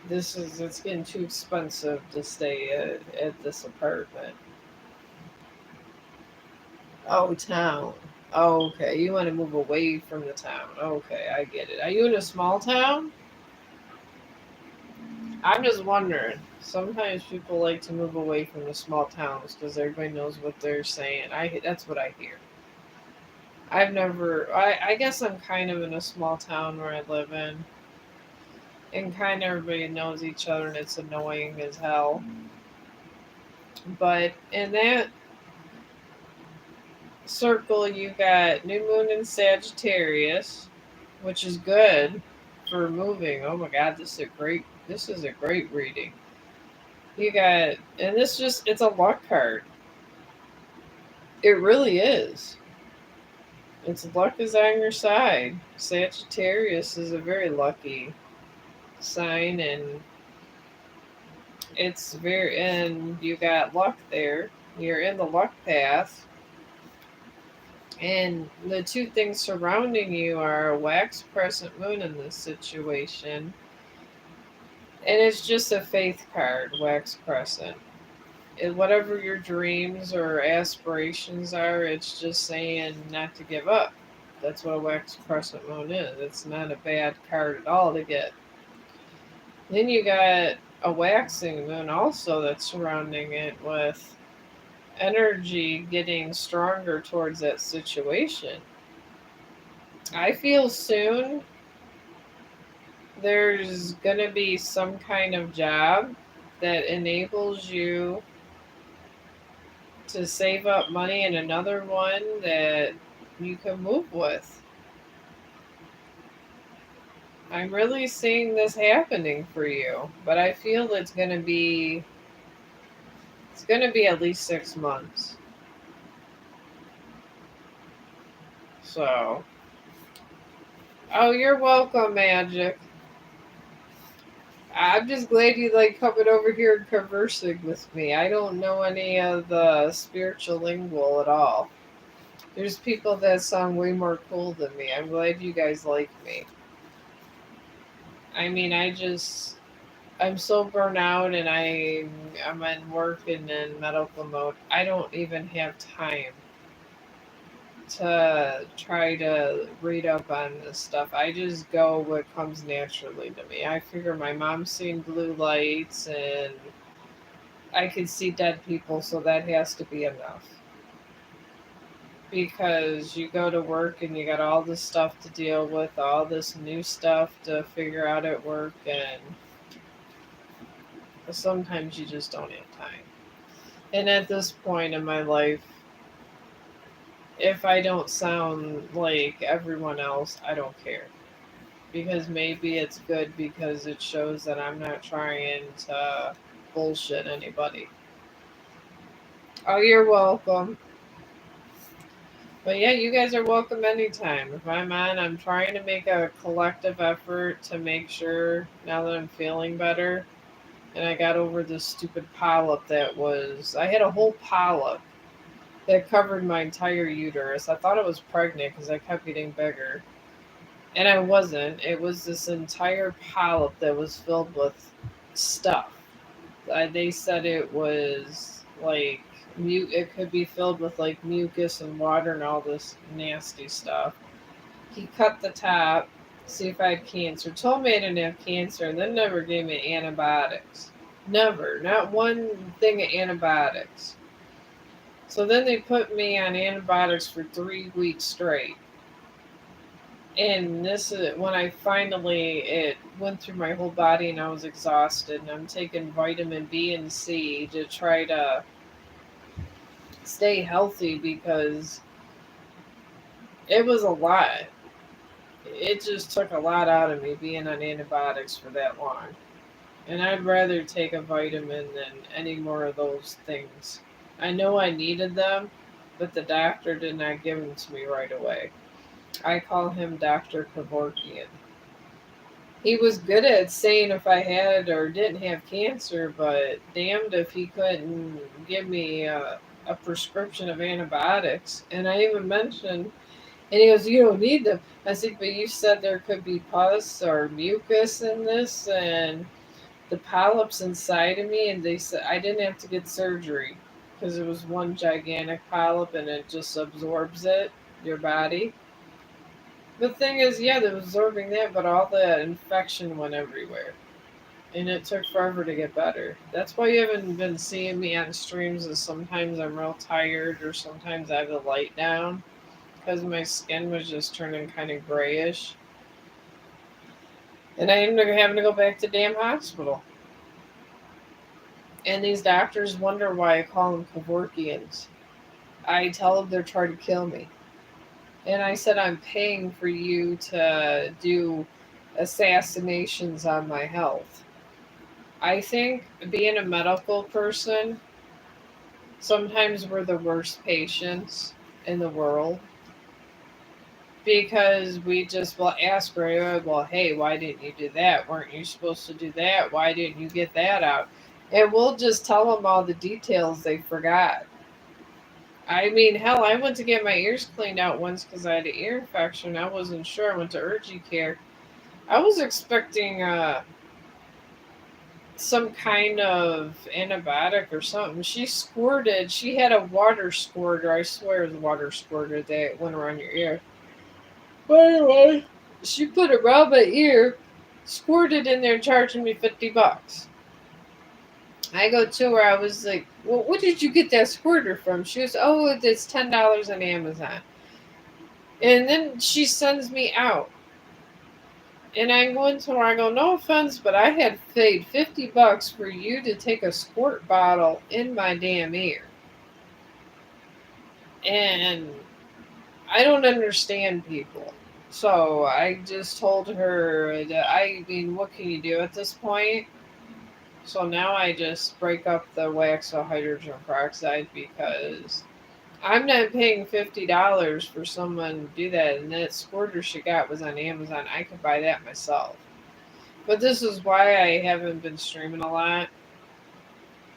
It's getting too expensive to stay at this apartment. Oh, town. Oh, okay. You want to move away from the town. Okay, I get it. Are you in a small town? I'm just wondering. Sometimes people like to move away from the small towns because everybody knows what they're saying. That's what I hear. I've never. I guess I'm kind of in a small town where I live in, and kind of everybody knows each other, and it's annoying as hell. But in that circle, you got New Moon in Sagittarius, which is good for moving. Oh my God, This is a great reading. You got, and it's a luck card. It really is. It's luck is on your side. Sagittarius is a very lucky sign, and and you got luck there. You're in the luck path. And the two things surrounding you are a wax crescent moon in this situation. And it's just a faith card, wax crescent. Whatever your dreams or aspirations are, it's just saying not to give up. That's what a wax crescent moon is. It's not a bad card at all to get. Then you got a waxing moon also that's surrounding it with energy getting stronger towards that situation. I feel soon there's going to be some kind of job that enables you to save up money, and another one that you can move with. I'm really seeing this happening for you, but I feel it's going to be at least 6 months. So, oh, you're welcome, Magic. I'm just glad you like coming over here and conversing with me. I don't know any of the spiritual lingual at all. There's people that sound way more cool than me. I'm glad you guys like me. I mean, I'm so burnt out, and I'm in work and in medical mode. I don't even have time to try to read up on this stuff. I just go what comes naturally to me. I figure my mom's seen blue lights, and I can see dead people, so that has to be enough. Because you go to work and you got all this stuff to deal with, all this new stuff to figure out at work, and sometimes you just don't have time. And at this point in my life, if I don't sound like everyone else, I don't care. Because maybe it's good because it shows that I'm not trying to bullshit anybody. Oh, you're welcome. But yeah, you guys are welcome anytime. If I'm on, I'm trying to make a collective effort to make sure now that I'm feeling better. And I got over this stupid polyp I had a whole polyp that covered my entire uterus. I thought I was pregnant because I kept getting bigger. And I wasn't. It was this entire polyp that was filled with stuff. They said it was like it could be filled with like mucus and water and all this nasty stuff. He cut the top, see if I had cancer. Told me I didn't have cancer, and then never gave me antibiotics. Never, not one thing of antibiotics. So then they put me on antibiotics for 3 weeks straight. And this is when I finally it went through my whole body and I was exhausted, and I'm taking vitamin B and C to try to stay healthy because it was a lot. It just took a lot out of me being on antibiotics for that long. And I'd rather take a vitamin than any more of those things. I know I needed them, but the doctor did not give them to me right away. I call him Dr. Kevorkian. He was good at saying if I had or didn't have cancer, but damned if he couldn't give me a prescription of antibiotics. And I even mentioned, and he goes, "You don't need them." I said, "But you said there could be pus or mucus in this, and the polyps inside of me." And they said I didn't have to get surgery because it was one gigantic polyp and it just absorbs it, your body. The thing is, yeah, they're absorbing that, but all the infection went everywhere. And it took forever to get better. That's why you haven't been seeing me on streams, is sometimes I'm real tired or sometimes I have the light down because my skin was just turning kind of grayish. And I ended up having to go back to damn hospital. And these doctors wonder why I call them Kevorkians. I tell them they're trying to kill me. And I said, I'm paying for you to do assassinations on my health. I think being a medical person, sometimes we're the worst patients in the world because we just will ask right away, well, hey, why didn't you do that? Weren't you supposed to do that? Why didn't you get that out? And we'll just tell them all the details they forgot. I mean, hell, I went to get my ears cleaned out once because I had an ear infection. I wasn't sure. I went to urgent care. I was expecting some kind of antibiotic or something. She squirted. She had a water squirter. I swear it was a water squirter that went around your ear. But anyway, she put it around my ear, squirted in there, charging me $50. I go to her. I was like, "Well, what did you get that squirter from?" She goes, "Oh, it's $10 on Amazon." And then she sends me out. And I go into her, I go, "No offense, but I had paid $50 for you to take a squirt bottle in my damn ear." And I don't understand people. So I just told her that, I mean, what can you do at this point? So now I just break up the wax or hydrogen peroxide because I'm not paying $50 for someone to do that. And that squirter she got was on Amazon. I could buy that myself. But this is why I haven't been streaming a lot,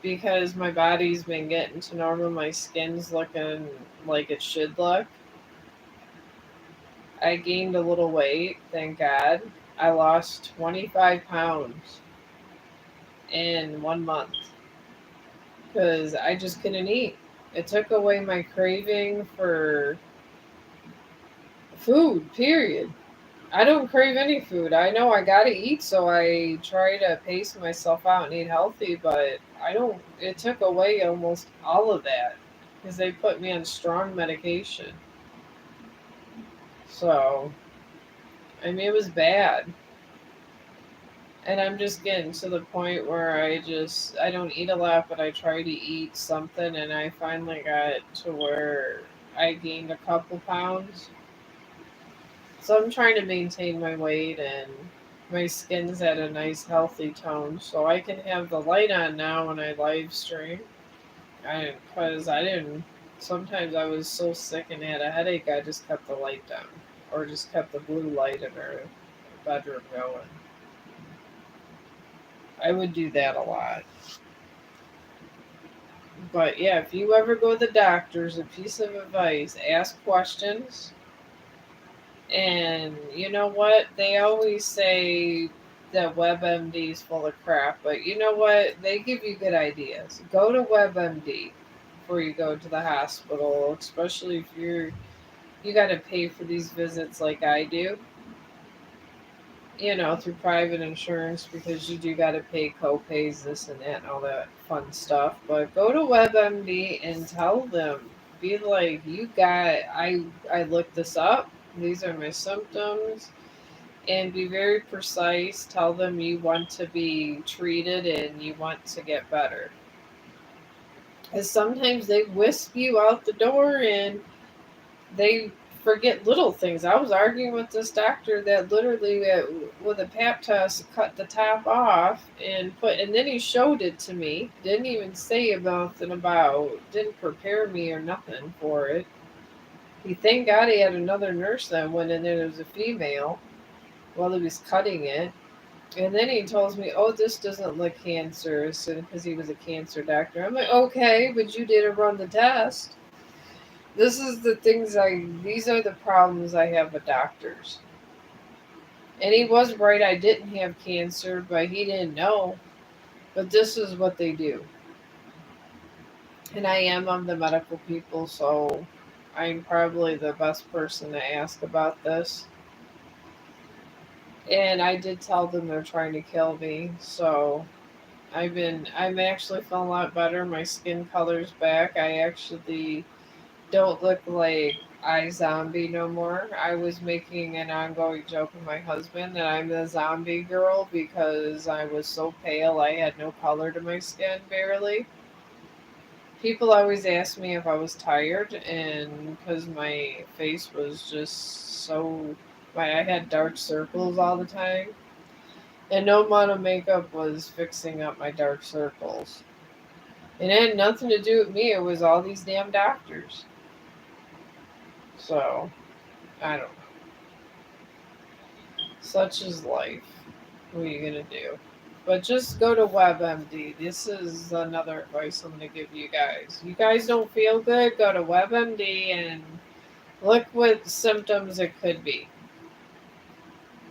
because my body's been getting to normal. My skin's looking like it should look. I gained a little weight, thank God. I lost 25 pounds in 1 month because I just couldn't eat. It took away my craving for food, period. I don't crave any food. I know I gotta eat, so I try to pace myself out and eat healthy, but I don't. It took away almost all of that because they put me on strong medication. So, I mean, it was bad. And I'm just getting to the point where I don't eat a lot, but I try to eat something, and I finally got to where I gained a couple pounds. So I'm trying to maintain my weight, and my skin's at a nice healthy tone, so I can have the light on now when I live stream. Because I didn't. Sometimes I was so sick and had a headache, I just kept the light down, or just kept the blue light in our bedroom going. I would do that a lot. But yeah, if you ever go to the doctors, a piece of advice: ask questions. And you know what? They always say that WebMD is full of crap, but you know what? They give you good ideas. Go to WebMD before you go to the hospital, especially if you got to pay for these visits like I do. Through private insurance, because you do got to pay co-pays, this and that, and all that fun stuff. But go to WebMD and tell them, be like, I looked this up. These are my symptoms, and be very precise. Tell them you want to be treated and you want to get better. Because sometimes they whisk you out the door and they forget little things. I was arguing with this doctor that literally, with a pap test, cut the top off and then he showed it to me. Didn't even say nothing about, didn't prepare me or nothing for it. He thank God he had another nurse that went in there. There was a female while he was cutting it. And then he tells me, "Oh, this doesn't look cancerous," because he was a cancer doctor. I'm like, "Okay, but you didn't run the test." These are the problems I have with doctors. And he was right, I didn't have cancer, but he didn't know. But this is what they do. And I am of the medical people, so I'm probably the best person to ask about this. And I did tell them they're trying to kill me, so I'm actually feeling a lot better. My skin color's back. I actually don't look like I zombie no more. I was making an ongoing joke with my husband that I'm the zombie girl because I was so pale. I had no color to my skin, barely. People always ask me if I was tired, and because my face was just I had dark circles all the time, and no amount of makeup was fixing up my dark circles. And it had nothing to do with me. It was all these damn doctors. So I don't know. Such is life. What are you gonna do? But just go to WebMD. This is another advice I'm gonna give you guys. You guys don't feel good? Go to WebMD and look what symptoms it could be.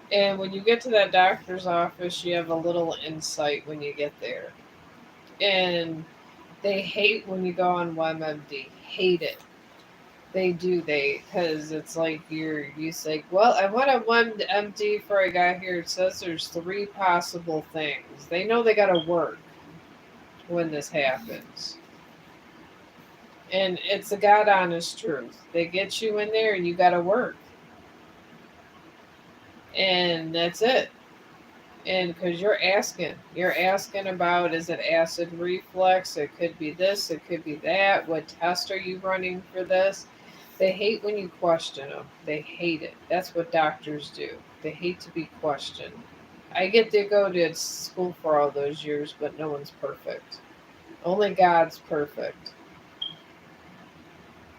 And when you get to that doctor's office, you have a little insight when you get there. And they hate when you go on WebMD. Hate it. They do, because it's like you say, well, I want a one empty before I got here. It says there's three possible things. They know they got to work when this happens. And it's a God honest truth. They get you in there and you got to work. And that's it. And because you're asking about, is it acid reflux? It could be this, it could be that. What test are you running for this? They hate when you question them. They hate it. That's what doctors do. They hate to be questioned. I get to go to school for all those years, but no one's perfect. Only God's perfect.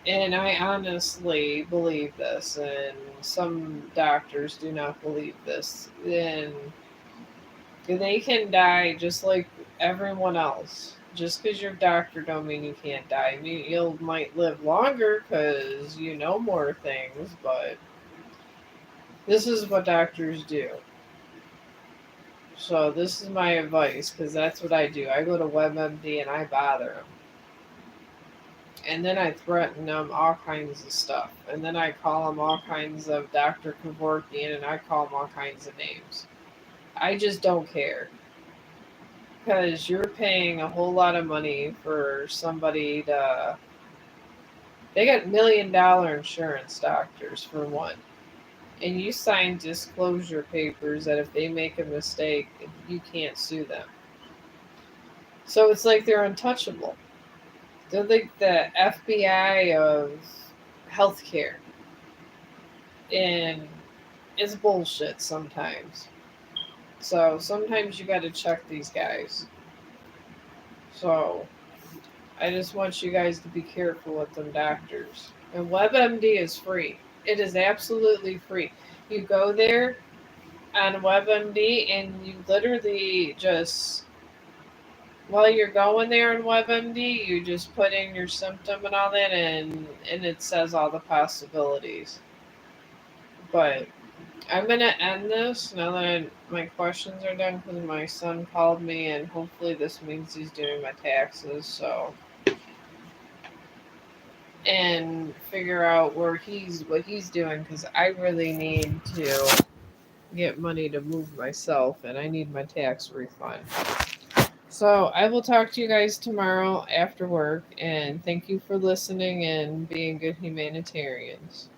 And I honestly believe this, and some doctors do not believe this. And they can die just like everyone else. Just because you're a doctor don't mean you can't die. I mean, you might live longer because you know more things, but this is what doctors do. So this is my advice, because that's what I do. I go to WebMD and I bother them. And then I threaten them all kinds of stuff. And then I call them all kinds of Dr. Kevorkian, and I call them all kinds of names. I just don't care. Because you're paying a whole lot of money for somebody to. They got $1 million insurance doctors for one. And you sign disclosure papers that if they make a mistake, you can't sue them. So it's like they're untouchable. They're like the FBI of healthcare. And it's bullshit sometimes. So sometimes you got to check these guys. So I just want you guys to be careful with them doctors. And WebMD is free. It is absolutely free. You go there on WebMD and you literally just while you're going there in WebMD, you just put in your symptom and all that, and it says all the possibilities. But I'm gonna end this now that my questions are done because my son called me, and hopefully this means he's doing my taxes. So, and figure out what he's doing because I really need to get money to move myself, and I need my tax refund. So I will talk to you guys tomorrow after work, and thank you for listening and being good humanitarians.